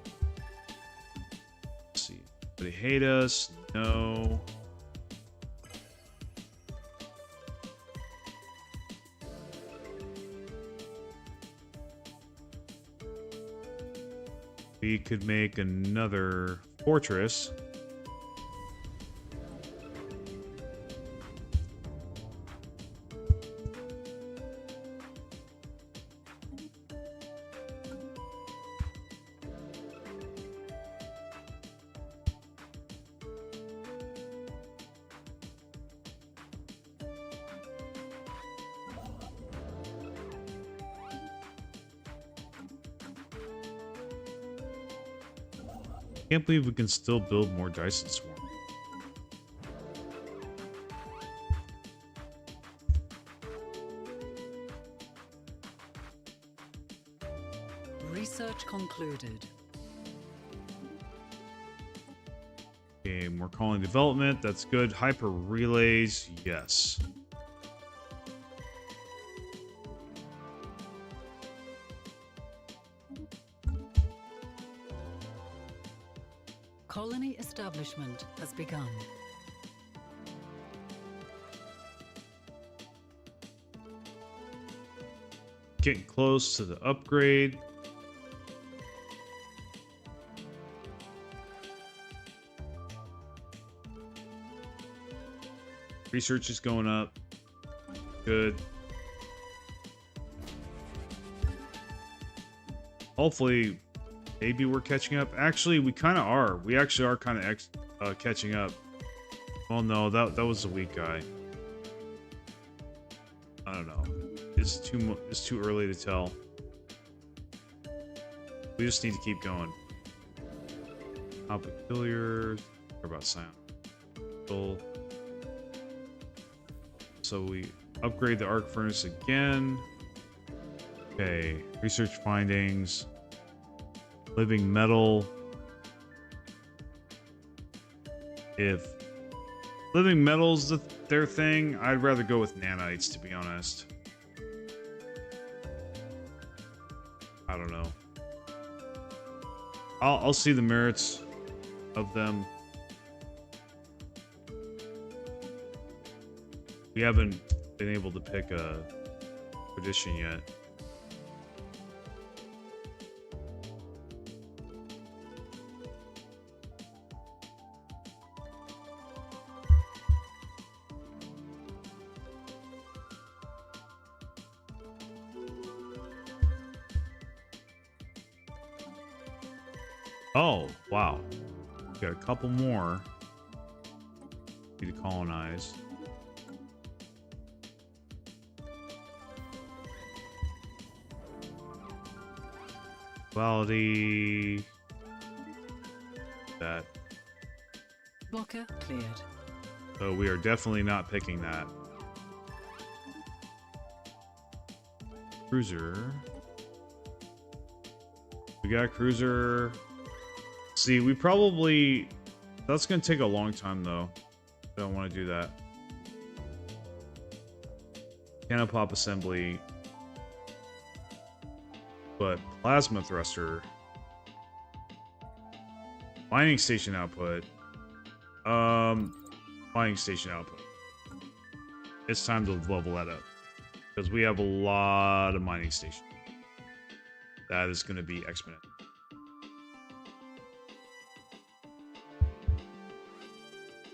Let's see. Do they hate us? No. We could make another fortress. Can't believe we can still build more Dyson Swarm. Research concluded. Okay, more colony development. That's good. Hyper relays. Yes. Colony establishment has begun. Getting close to the upgrade. Research is going up. Good. Hopefully, maybe we're catching up. Actually, we kind of are. We actually are kind of catching up. Well, no, that was a weak guy. I don't know. It's too early to tell. We just need to keep going. Peculiar. What about sound? So we upgrade the arc furnace again. Okay, research findings. Living metal. If living metal's their thing, I'd rather go with nanites, to be honest. I don't know. I'll see the merits of them. We haven't been able to pick a tradition yet. Oh, wow. We got a couple more. Need to colonize. Quality. That. Blocker cleared. So we are definitely not picking that. Cruiser. We got a cruiser. See, we probably... That's going to take a long time, though. Don't want to do that. Cannon pop assembly. But plasma thruster. Mining station output. Mining station output. It's time to level that up. Because we have a lot of mining stations. That is going to be exponential.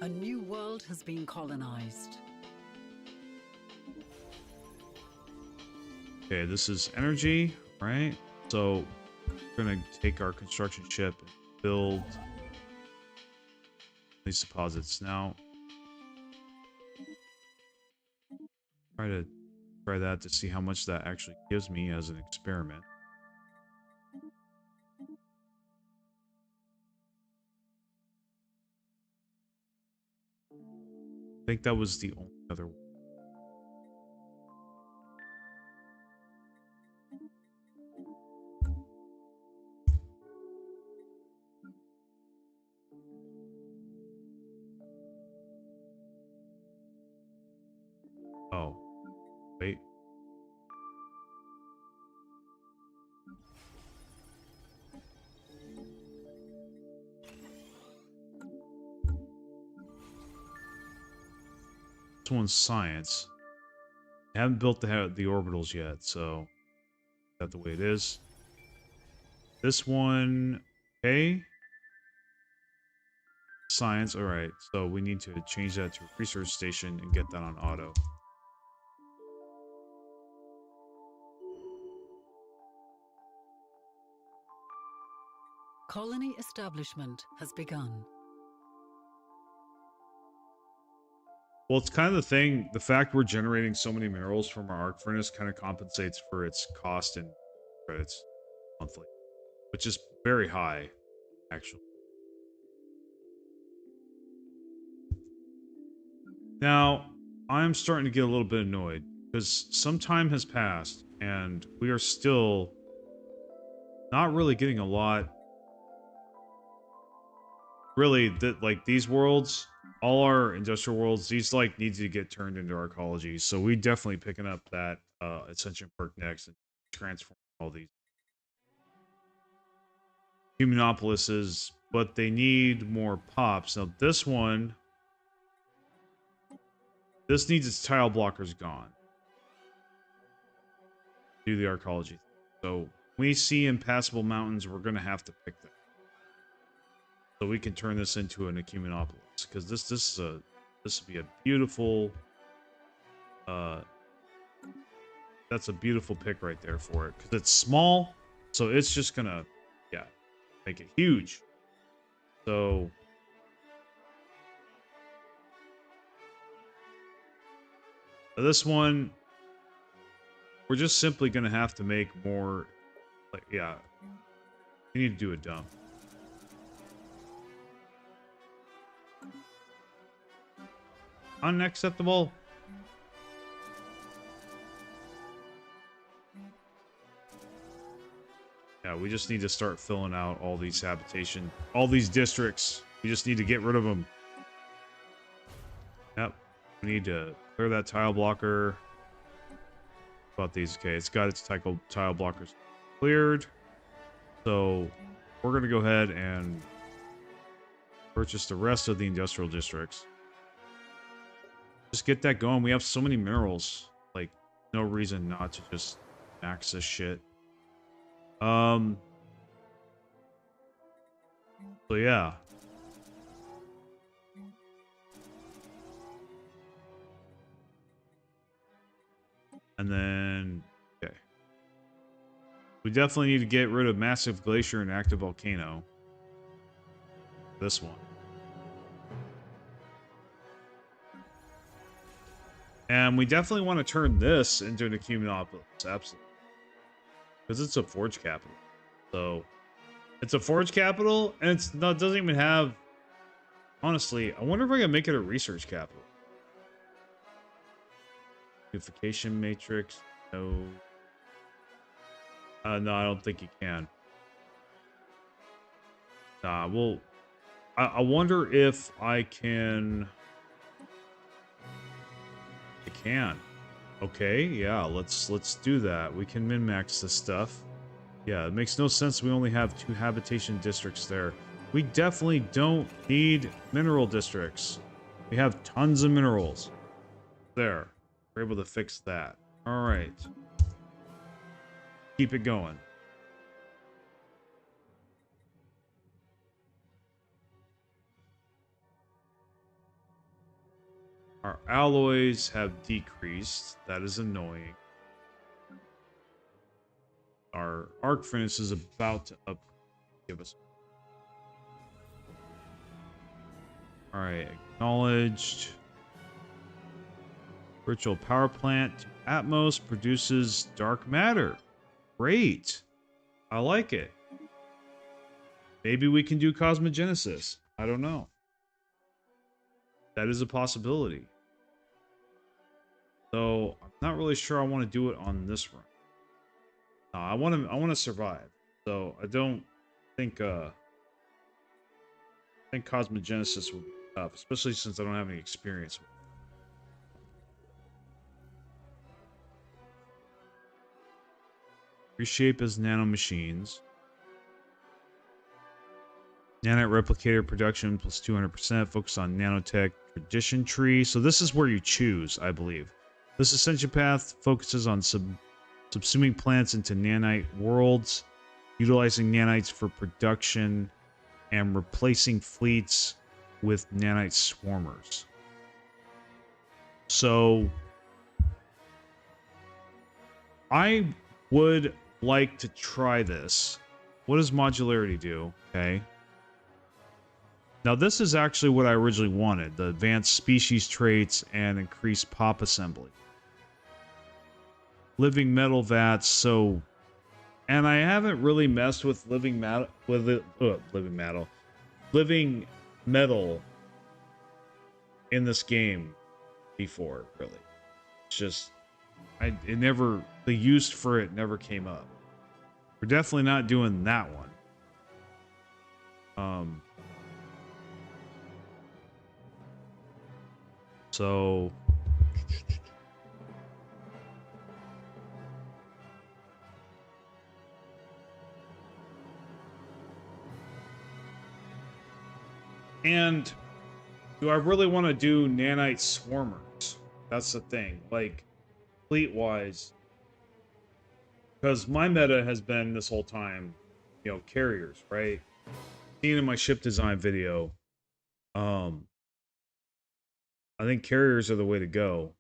A new world has been colonized. Okay, this is energy, right? So we're gonna take our construction ship and build these deposits. Now, try that to see how much that actually gives me as an experiment. I think that was the only other one. Oh, wait. This one's science. I haven't built the orbitals yet, so that's the way it is. This one, okay. Science, alright. So we need to change that to a research station and get that on auto. Colony establishment has begun. Well, it's kind of the thing, the fact we're generating so many minerals from our arc furnace kind of compensates for its cost in credits monthly, which is very high, actually. Now, I'm starting to get a little bit annoyed because some time has passed and we are still not really getting a lot. Really, like these worlds, all our industrial worlds, these like need to get turned into our ecologies. So we definitely picking up that Ascension perk next and transforming all these Humanopolises, but they need more pops. Now this one, this needs its tile blockers gone. Do the arcology. So when we see impassable mountains, we're gonna have to pick them. So we can turn this into an Ecumenopolis. Because this would be a beautiful that's a beautiful pick right there for it. Because it's small, so it's just gonna make it huge. So this one, we're just simply gonna have to make more. Like, yeah, we need to do a dump. Unacceptable. Yeah, we just need to start filling out all these habitation, all these districts. We just need to get rid of them. Yep. We need to clear that tile blocker. About these, okay, it's got its tile blockers cleared. So we're going to go ahead and purchase the rest of the industrial districts. Just get that going. We have so many minerals. Like, no reason not to just max this shit. So yeah. And then, okay. We definitely need to get rid of Massive Glacier and Active Volcano. This one. And we definitely want to turn this into an Ecumenopolis. Absolutely. Because it's a forge capital. So, it's a forge capital, and it doesn't even have... Honestly, I wonder if I can make it a research capital. Unification matrix. No. No, I don't think you can. Nah, well... I wonder if I can... I can. Okay, yeah, let's do that. We can min-max this stuff. Yeah, it makes no sense we only have 2 habitation districts there. We definitely don't need mineral districts. We have tons of minerals. There. We're able to fix that. Alright. Keep it going. Our alloys have decreased. That is annoying. Our arc furnace is about to give us. Alright, acknowledged. Virtual power plant to Atmos produces dark matter. Great. I like it. Maybe we can do cosmogenesis. I don't know. That is a possibility. So I'm not really sure I want to do it on this run. No, I want to survive. So I don't think I think Cosmogenesis will be tough, especially since I don't have any experience with it. Reshape as nanomachines. Nanite replicator production plus 200%. Focus on nanotech tradition tree. So this is where you choose, I believe. This ascension path focuses on subsuming plants into nanite worlds, utilizing nanites for production, and replacing fleets with nanite swarmers. So I would like to try this. What does modularity do? Okay. Now this is actually what I originally wanted. The advanced species traits and increased pop assembly. Living metal vats, so... And I haven't really messed with living metal... Living metal in this game before, really. It's just... the use for it never came up. We're definitely not doing that one. So... And do I really want to do nanite swarmers? That's the thing. Like, fleet-wise, because my meta has been this whole time, you know, carriers, right? Seen in my ship design video, I think carriers are the way to go.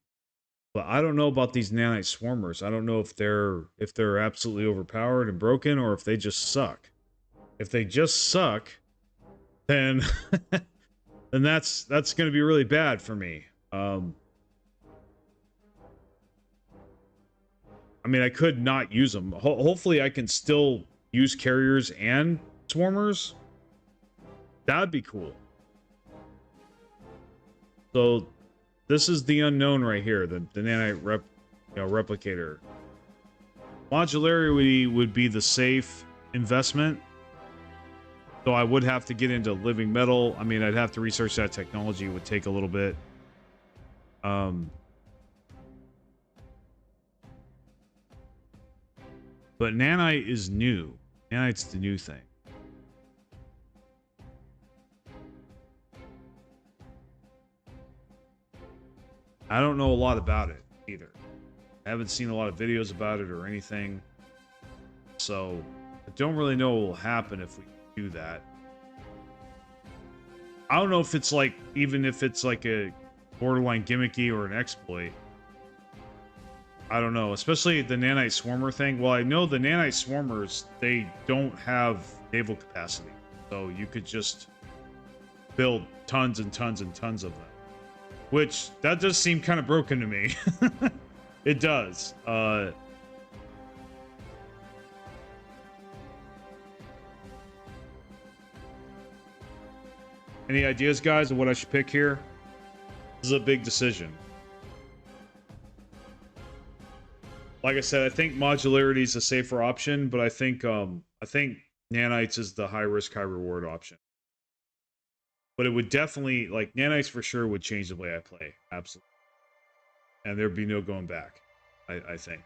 But I don't know about these nanite swarmers. I don't know if they're absolutely overpowered and broken, or if they just suck. If they just suck, then then that's going to be really bad for me. I mean, I could not use them. Hopefully, I can still use carriers and swarmers. That'd be cool. So, this is the unknown right here, the nanite replicator. Modularity would be the safe investment. So I would have to get into living metal. I mean, I'd have to research that technology. It would take a little bit. But nanite is new. Nanite's the new thing. I don't know a lot about it either. I haven't seen a lot of videos about it or anything. So I don't really know what will happen if we do that. I don't know if it's like, even if it's like a borderline gimmicky or an exploit. I don't know, especially the nanite swarmer thing. Well, I know the nanite swarmers, they don't have naval capacity, so you could just build tons and tons and tons of them, which that does seem kind of broken to me. It does. Any ideas, guys, of what I should pick here? This is a big decision. Like I said, I think modularity is a safer option, but I think nanites is the high risk, high reward option. But it would definitely, like, nanites for sure would change the way I play. Absolutely. And there'd be no going back, I think.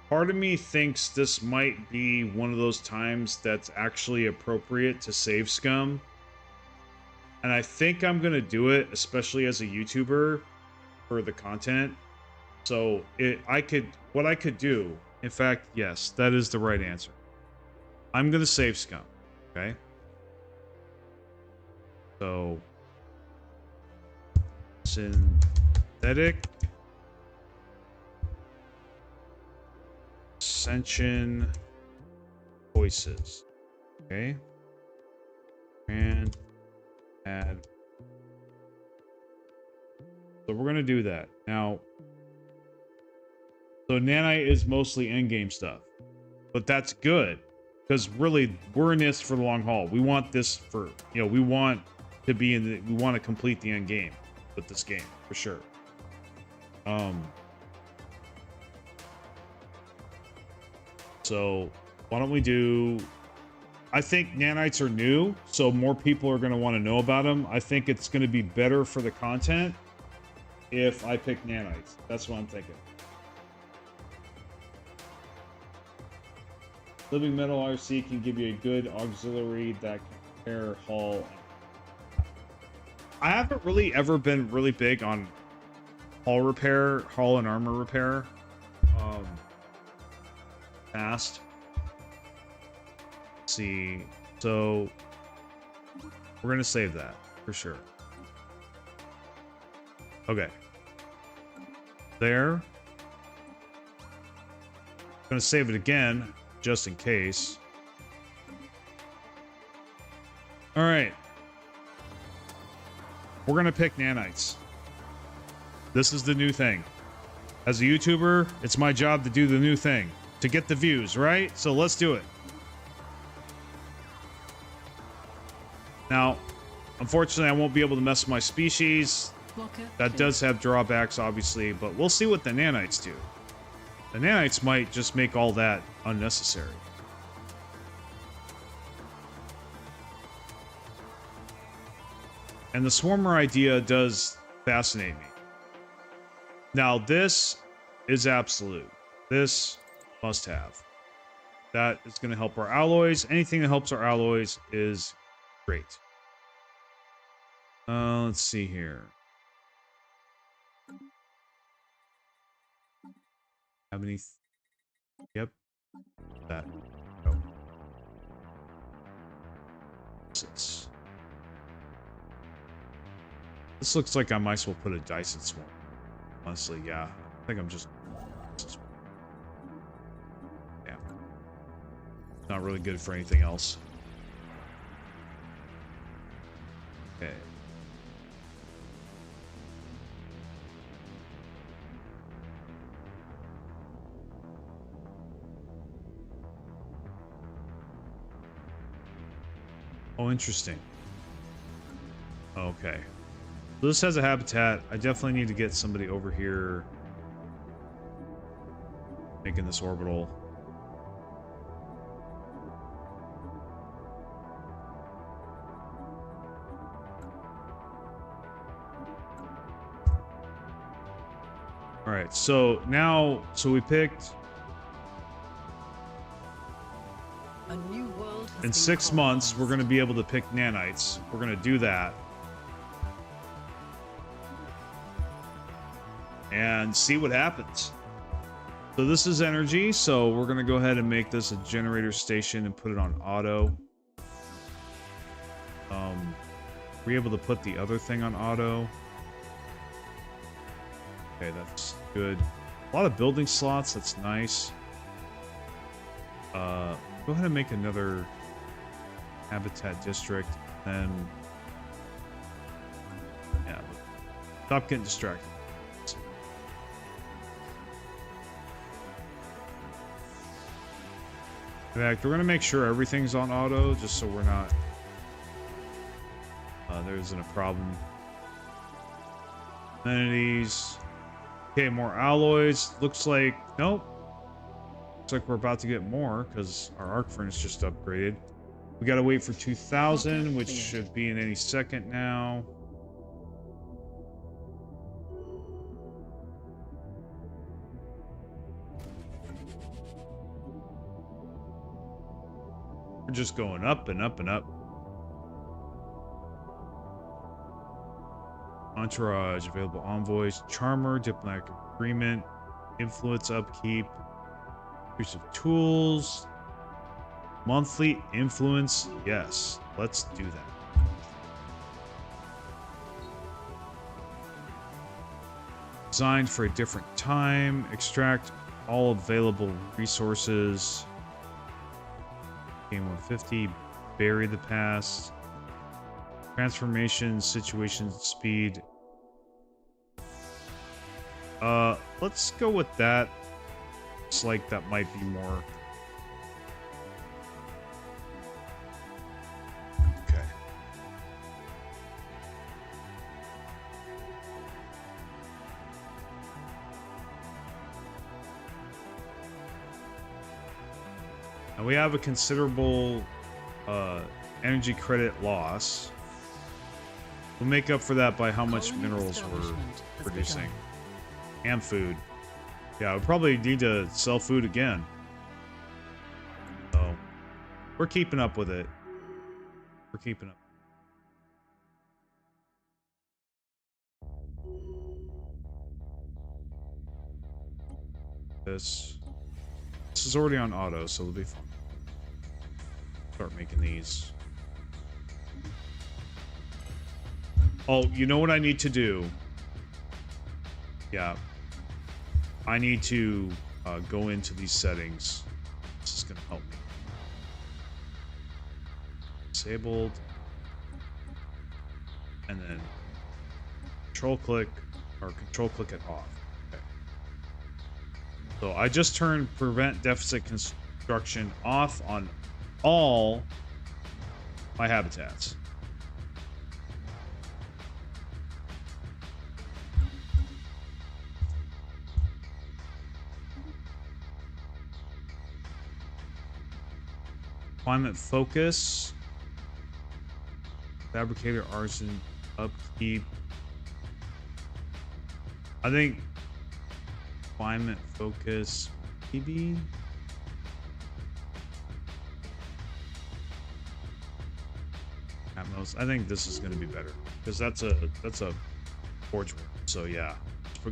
Part of me thinks this might be one of those times that's actually appropriate to save scum. And I think I'm going to do it, especially as a YouTuber, for the content. So what I could do, in fact, yes, that is the right answer. I'm going to save scum, okay? So, synthetic ascension choices, okay? And add. So we're going to do that. Now, so nanite is mostly endgame stuff, but that's good Because really, we're in this for the long haul. We want this for, you know, we want to be in the, we want to complete the end game with this game for sure. So why don't we do, I think nanites are new, so more people are going to want to know about them. I think it's going to be better for the content if I pick nanites. That's what I'm thinking. Living Metal RC can give you a good auxiliary that can repair hull. I haven't really ever been really big on hull repair, hull and armor repair. Past. Let's see, so we're gonna save that for sure. Okay. There. Gonna save it again. Just in case. All right. We're going to pick nanites. This is the new thing. As a YouTuber, it's my job to do the new thing. To get the views, right? So let's do it. Now, unfortunately, I won't be able to mess with my species. That does have drawbacks, obviously, but we'll see what the nanites do. The nanites might just make all that unnecessary. And the swarmer idea does fascinate me. Now, this is absolute. This must have. That is going to help our alloys. Anything that helps our alloys is great. Let's see here. Have any? Yep. That. Oh. This looks like I might as well put a Dyson swarm. Honestly, yeah. I think I'm just. Yeah. Not really good for anything else. Okay. Oh, interesting. Okay. So this has a habitat. I definitely need to get somebody over here making this orbital. All right, so now, so we picked a new world has in been 6 months, we're colonized. going to be able to pick nanites. We're going to do that. And see what happens. So this is energy, so we're going to go ahead and make this a generator station and put it on auto. We're able to put the other thing on auto. Okay, that's good. A lot of building slots, that's nice. Go ahead and make another habitat district, and yeah, stop getting distracted. In fact, we're going to make sure everything's on auto, just so we're not... there isn't a problem. Amenities. Okay, more alloys. Looks like... Nope. Looks like we're about to get more, because our arc furnace just upgraded. We got to wait for 2,000, which should be in any second now. We're just going up and up and up. Entourage, available envoys, charmer, diplomatic agreement, influence upkeep, use of tools, monthly influence. Yes, let's do that. Designed for a different time, extract all available resources. Game 150, bury the past. Transformation, situation, speed. Let's go with that. Looks like that might be more And we have a considerable energy credit loss. We'll make up for that by how much minerals we're producing. And food. Yeah, we probably need to sell food again. So, we're keeping up with it. We're keeping up. This is already on auto, so it'll be fun. Start making these. Oh, you know what I need to do? Yeah. I need to go into these settings. This is going to help me. Disabled. And then control click it off. Okay. So I just turned prevent deficit construction off on all my habitats. Climate focus, fabricator, artisan, upkeep. I think climate focus, maybe. At most, I think this is going to be better because that's a forge work. So yeah,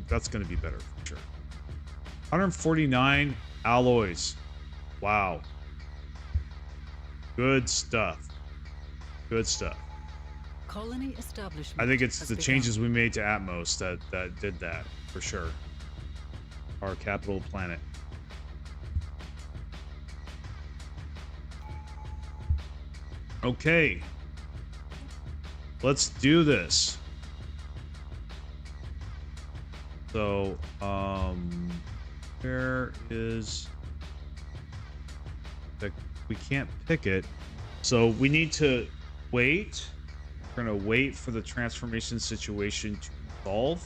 that's going to be better for sure. 149 alloys. Wow. Good stuff. Good stuff. Colony establishment. I think it's the changes we made to Atmos that did that for sure. Our capital planet. Okay. Let's do this. So, where is the... We can't pick it, so we need to wait. We're gonna wait for the transformation situation to solve,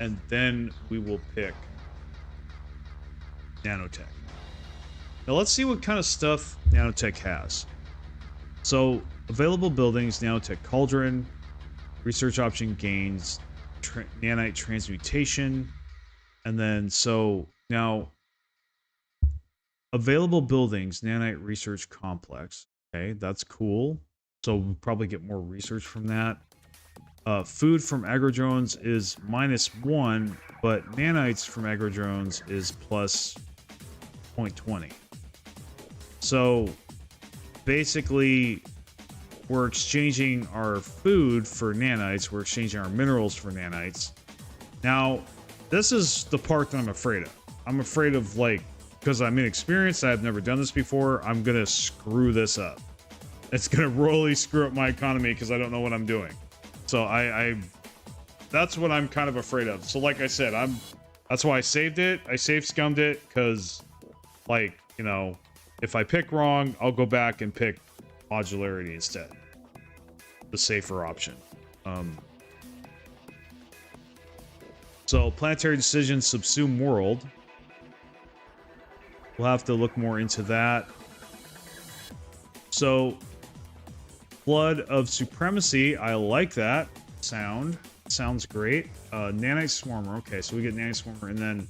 and then we will pick nanotech. Now let's see what kind of stuff nanotech has. So available buildings, nanotech cauldron, research option gains, nanite transmutation, and then so now available buildings, nanite research complex. Okay, that's cool. So we'll probably get more research from that. Food from agrodrones is -1, but nanites from agrodrones is plus 0.20. So basically, we're exchanging our food for nanites. We're exchanging our minerals for nanites. Now, this is the part that I'm afraid of. I'm afraid of, like, because I'm inexperienced, I've never done this before, I'm gonna screw this up. It's gonna royally screw up my economy because I don't know what I'm doing. So I that's what I'm kind of afraid of. So like I said, that's why I saved it. I scummed it because, like, you know, if I pick wrong, I'll go back and pick modularity instead. The safer option. So planetary decision subsume world. We'll have to look more into that. So, flood of supremacy. I like that sound. Sounds great. Nanite swarmer. Okay, so we get nanite swarmer, and then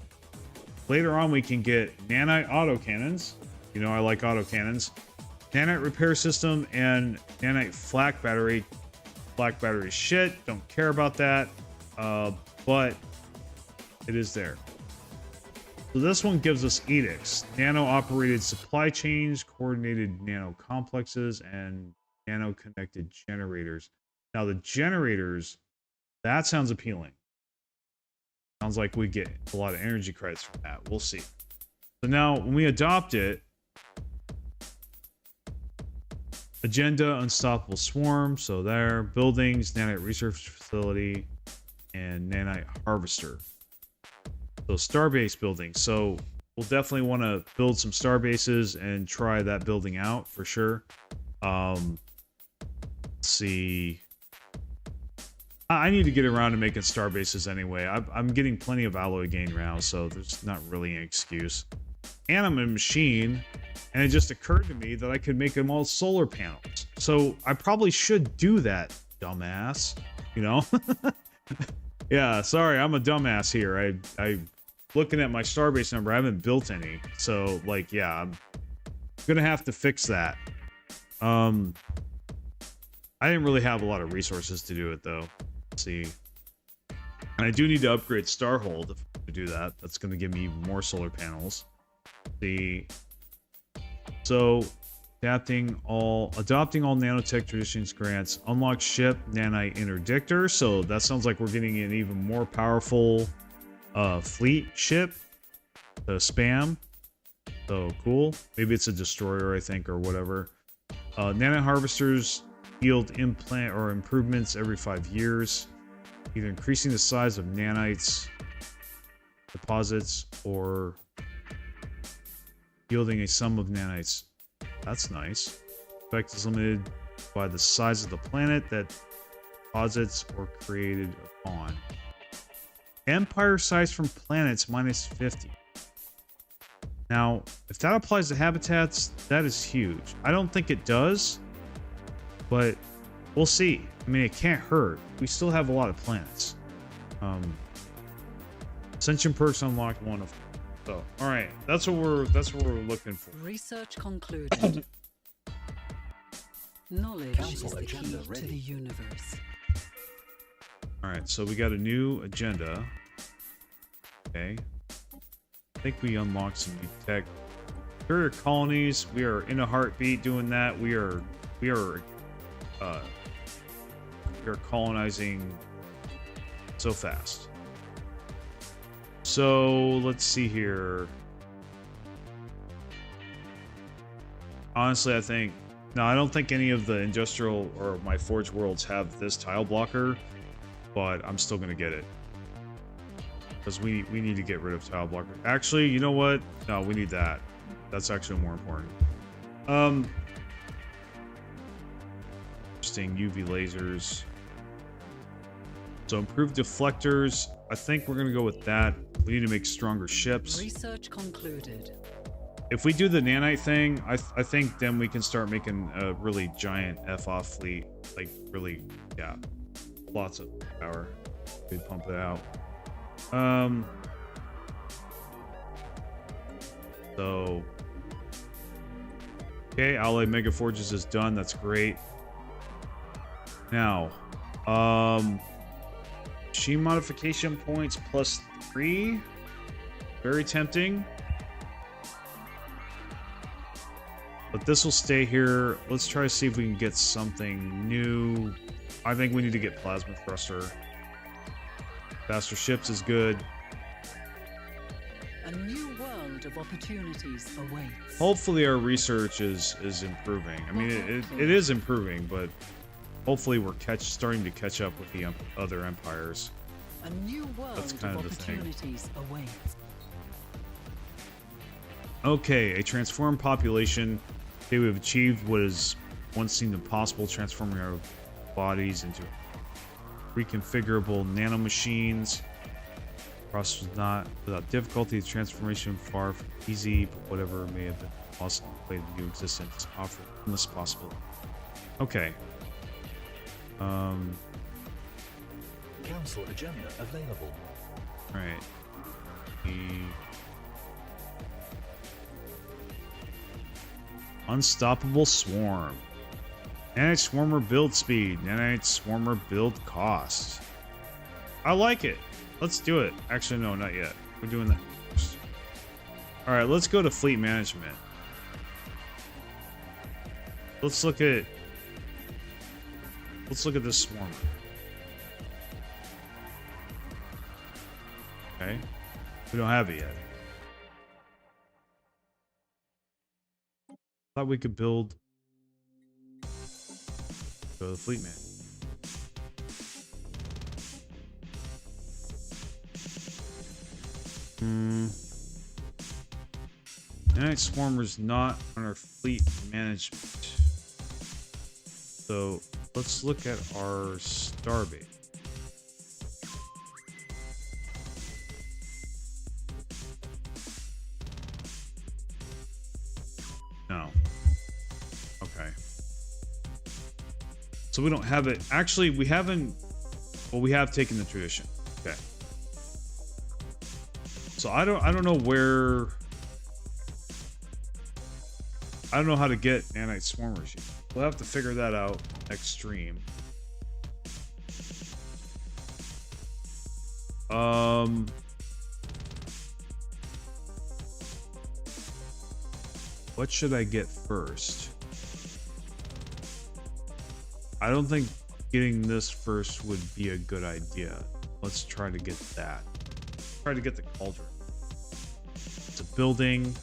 later on we can get nanite autocannons. You know I like autocannons. Nanite repair system and nanite flak battery. Flak battery shit. Don't care about that. But it is there. So this one gives us edicts, nano-operated supply chains, coordinated nano-complexes, and nano-connected generators. Now the generators, that sounds appealing. Sounds like we get a lot of energy credits from that. We'll see. So now when we adopt it, agenda, unstoppable swarm, so there, buildings, nanite research facility, and nanite harvester. So starbase building. So we'll definitely want to build some starbases and try that building out for sure. Let's see. I need to get around to making starbases anyway. I'm getting plenty of alloy gain now, so there's not really an excuse. animate machine, and it just occurred to me that I could make them all solar panels. So I probably should do that, dumbass. You know? Yeah, sorry, I'm a dumbass here. I looking at my starbase number, I haven't built any. So, like, yeah, I'm gonna have to fix that. I didn't really have a lot of resources to do it, though. Let's see. And I do need to upgrade Starhold to do that. That's gonna give me even more solar panels. See. So, adopting all nanotech traditions grants unlock ship nanite interdictor. So that sounds like we're getting an even more powerful fleet ship to spam. So cool. Maybe it's a destroyer, I think, or whatever. Nano harvesters yield implant or improvements every 5 years, either increasing the size of nanites deposits or yielding a sum of nanites. That's nice. Effect is limited by the size of the planet that deposits or created upon. Empire size from planets minus 50. Now, if that applies to habitats, that is huge. I don't think it does, but we'll see. I mean, it can't hurt. We still have a lot of planets. Ascension perks unlocked one of them. So, all right, that's what we're looking for. Research concluded. Knowledge Council is the key agenda to ready. the universe. All right, so we got a new agenda. Okay. I think we unlocked some new tech. Superior colonies. We are in a heartbeat doing that. We are colonizing so fast. So let's see here. Honestly, I don't think any of the industrial or my forge worlds have this tile blocker, but I'm still gonna get it because we need to get rid of tile blocker. Actually, you know what? No, we need that. That's actually more important. Interesting. UV lasers. So improved deflectors. I think we're gonna go with that. We need to make stronger ships. Research concluded. If we do the nanite thing, I think then we can start making a really giant F-off fleet. Like, really, yeah. Lots of power. We'd pump it out. So... Okay, Alloy Mega Forges is done. That's great. Now, machine modification points +3. Very tempting. But this will stay here. Let's try to see if we can get something new. I think we need to get Plasma Thruster. Faster ships is good. A new world of opportunities awaits. Hopefully our research is improving. I mean, it is improving, but hopefully we're starting to catch up with the other empires. A new world That's kind of of the thing. opportunities awaits. Okay, a transformed population. Okay, we've achieved what is once seemed impossible, transforming our bodies into reconfigurable nanomachines. Process was not without difficulty. The transformation far from easy, but whatever may have been possible to play the new existence offered endless possibility. Okay. Council agenda available. Alright. Unstoppable Swarm. Nanite Swarmer build speed. Nanite Swarmer build cost. I like it. Let's do it. Actually, no, not yet. We're doing that first. Alright, let's go to fleet management. Let's look at this Swarmer. Okay. We don't have it yet. Thought we could build. Go to the fleet man. Night Swarmer's not on our fleet management. So let's look at our starbase. No. Okay. So we don't have it. Actually, we haven't. Well, we have taken the tradition. Okay. So I don't know where. I don't know how to get nanite swarmers yet. We'll have to figure that out next stream. What should I get first? I don't think getting this first would be a good idea. Let's try to get that. Try to get the cauldron. It's a building.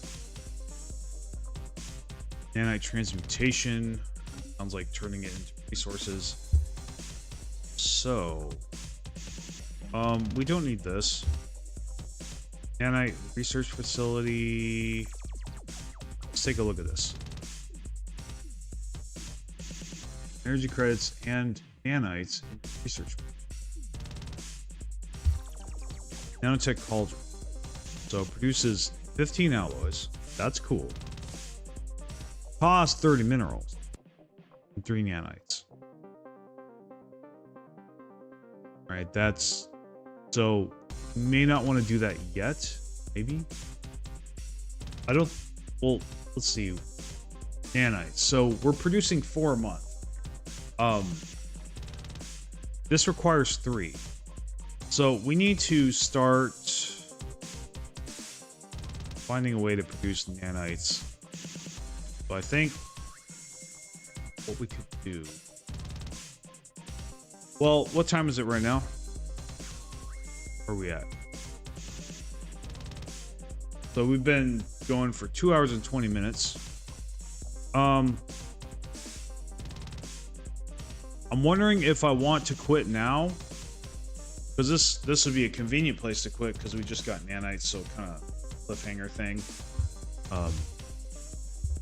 Nanite transmutation. Sounds like turning it into resources. So, we don't need this. Nanite research facility. Let's take a look at this. Energy credits and nanites in research. Nanotech cauldron. So produces 15 alloys. That's cool. Costs 30 minerals and 3 nanites. Alright, that's... So, may not want to do that yet. Maybe? I don't... Well, let's see. Nanites. So, we're producing 4 a month. This requires 3. So, we need to start finding a way to produce nanites. So I think what we could do... Well, what time is it right now? Where are we at? So we've been going for 2 hours and 20 minutes. I'm wondering if I want to quit now. Because this would be a convenient place to quit because we just got nanites, so kind of cliffhanger thing.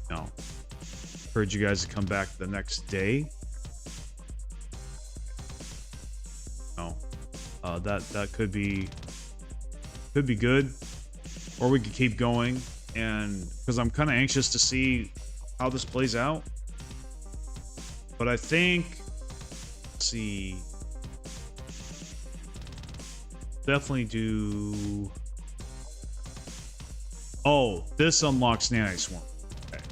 No. Encourage you guys to come back the next day. No. That could be good. Or we could keep going, and because I'm kind of anxious to see how this plays out. But I think, let's see, definitely do. Oh, this unlocks nanite swarm. Okay.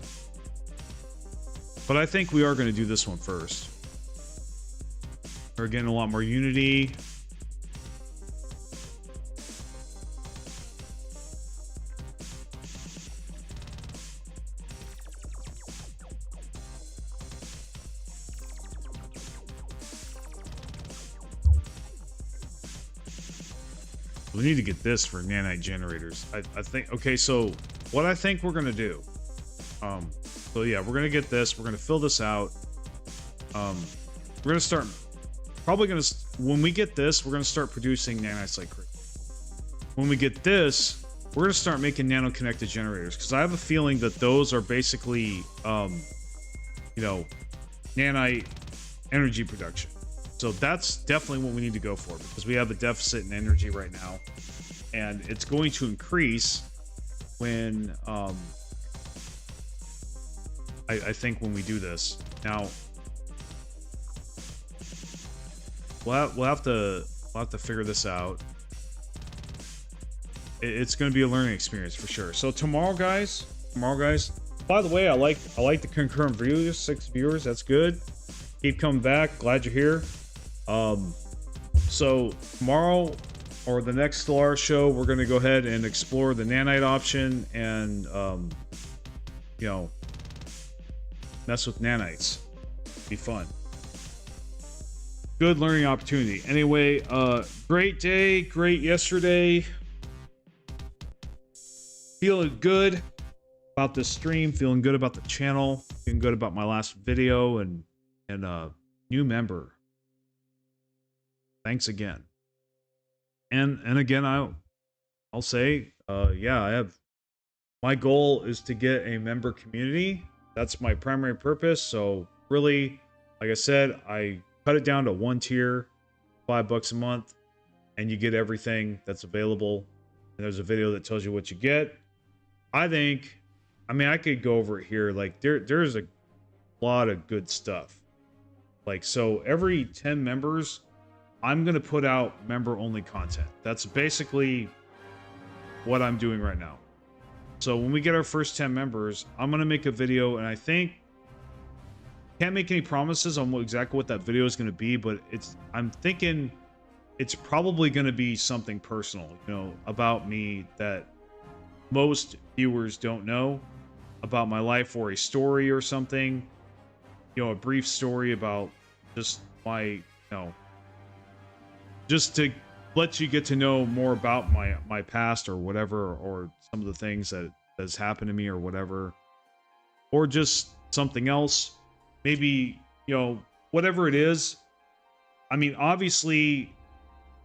But I think we are going to do this one first. We're getting a lot more unity. We need to get this for nanite generators. I think, okay, so what I think we're gonna do, so yeah, we're gonna get this, we're gonna fill this out. We're gonna start, when we get this, we're gonna start producing nanites like crazy. When we get this, we're gonna start making nano-connected generators, because I have a feeling that those are basically, you know, nanite energy production. So that's definitely what we need to go for, because we have a deficit in energy right now, and it's going to increase when I think when we do this. Now we'll have to figure this out. It's going to be a learning experience for sure. So tomorrow, guys. By the way, I like the concurrent viewers, 6 viewers. That's good. Keep coming back. Glad you're here. So tomorrow or the next Stellaris show, we're going to go ahead and explore the nanite option and, you know, mess with nanites. Be fun. Good learning opportunity. Anyway, great day, great yesterday. Feeling good about this stream, feeling good about the channel, feeling good about my last video and new member. Thanks again. And again, I'll say, yeah, I have, my goal is to get a member community. That's my primary purpose. So really, like I said, I cut it down to 1 tier, $5 a month, and you get everything that's available. And there's a video that tells you what you get. I think I mean, I could go over it here. Like there's a lot of good stuff. Like, so every 10 members, I'm going to put out member-only content. That's basically what I'm doing right now. So when we get our first 10 members, I'm going to make a video, and I think can't make any promises on exactly what that video is going to be, but I'm thinking it's probably going to be something personal, you know, about me that most viewers don't know about my life, or a story or something, you know, a brief story about just my, you know, just to let you get to know more about my past or whatever, or some of the things that has happened to me or whatever, or just something else, maybe, you know, whatever it is. I mean, obviously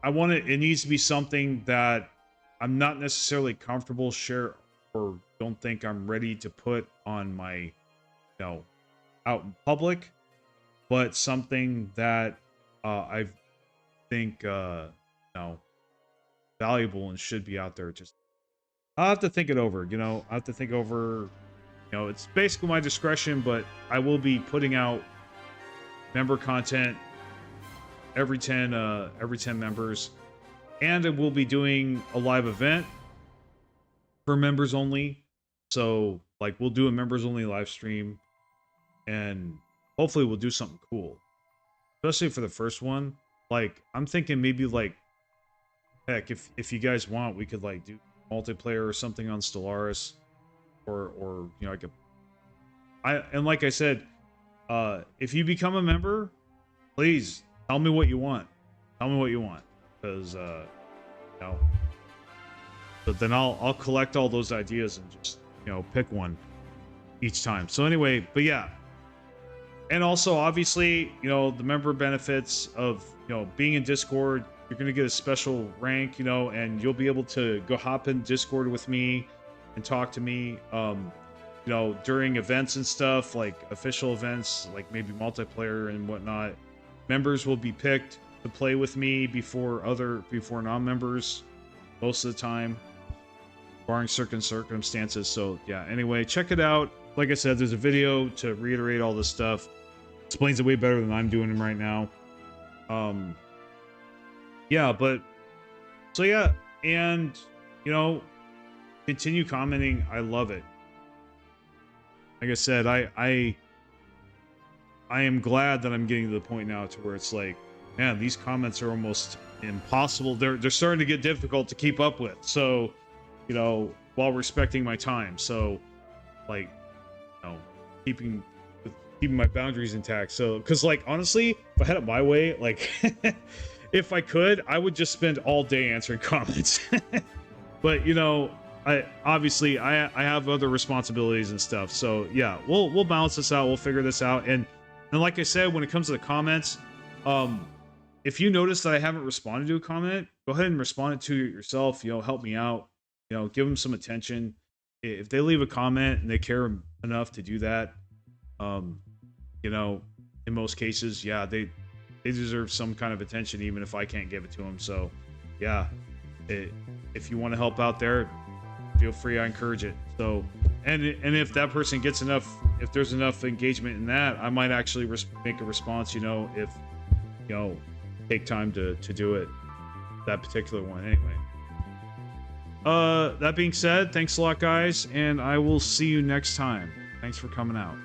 it needs to be something that I'm not necessarily comfortable share, or don't think I'm ready to put on my, you know, out in public, but something that I think you know, valuable and should be out there. Just I'll have to think it over, you know. I have to think over, you know, it's basically my discretion, but I will be putting out member content every 10 members, and I will be doing a live event for members only. So like we'll do a members only live stream, and hopefully we'll do something cool, especially for the first one. Like I'm thinking maybe like, heck, if you guys want, we could like do multiplayer or something on Stellaris, or you know, and like I said, if you become a member, please tell me what you want. Tell me what you want, because you know, but then I'll collect all those ideas and just, you know, pick one each time. So anyway, but yeah. And also, obviously, you know, the member benefits of, you know, being in Discord, you're going to get a special rank, you know, and you'll be able to go hop in Discord with me and talk to me, you know, during events and stuff, like official events, like maybe multiplayer and whatnot. Members will be picked to play with me before non-members most of the time, barring certain circumstances. So yeah, anyway, check it out. Like I said, there's a video to reiterate all this stuff. Explains it way better than I'm doing it right now. Yeah, but so yeah, and you know, continue commenting. I love it. Like I said, I am glad that I'm getting to the point now to where it's like, man, these comments are almost impossible. They're starting to get difficult to keep up with. So, you know, while respecting my time. So, like, you know, keeping my boundaries intact. So, because like honestly, if I had it my way, like if I could, I would just spend all day answering comments. But you know, I have other responsibilities and stuff. So yeah, we'll balance this out. We'll figure this out. And like I said, when it comes to the comments, if you notice that I haven't responded to a comment, go ahead and respond to it yourself. You know, help me out. You know, give them some attention. If they leave a comment and they care enough to do that, you know, in most cases, yeah, they deserve some kind of attention, even if I can't give it to them. So, yeah, if you want to help out there, feel free. I encourage it. So, and if that person gets enough, if there's enough engagement in that, I might actually make a response. You know, if you know, take time to do it, that particular one. Anyway, that being said, thanks a lot, guys, and I will see you next time. Thanks for coming out.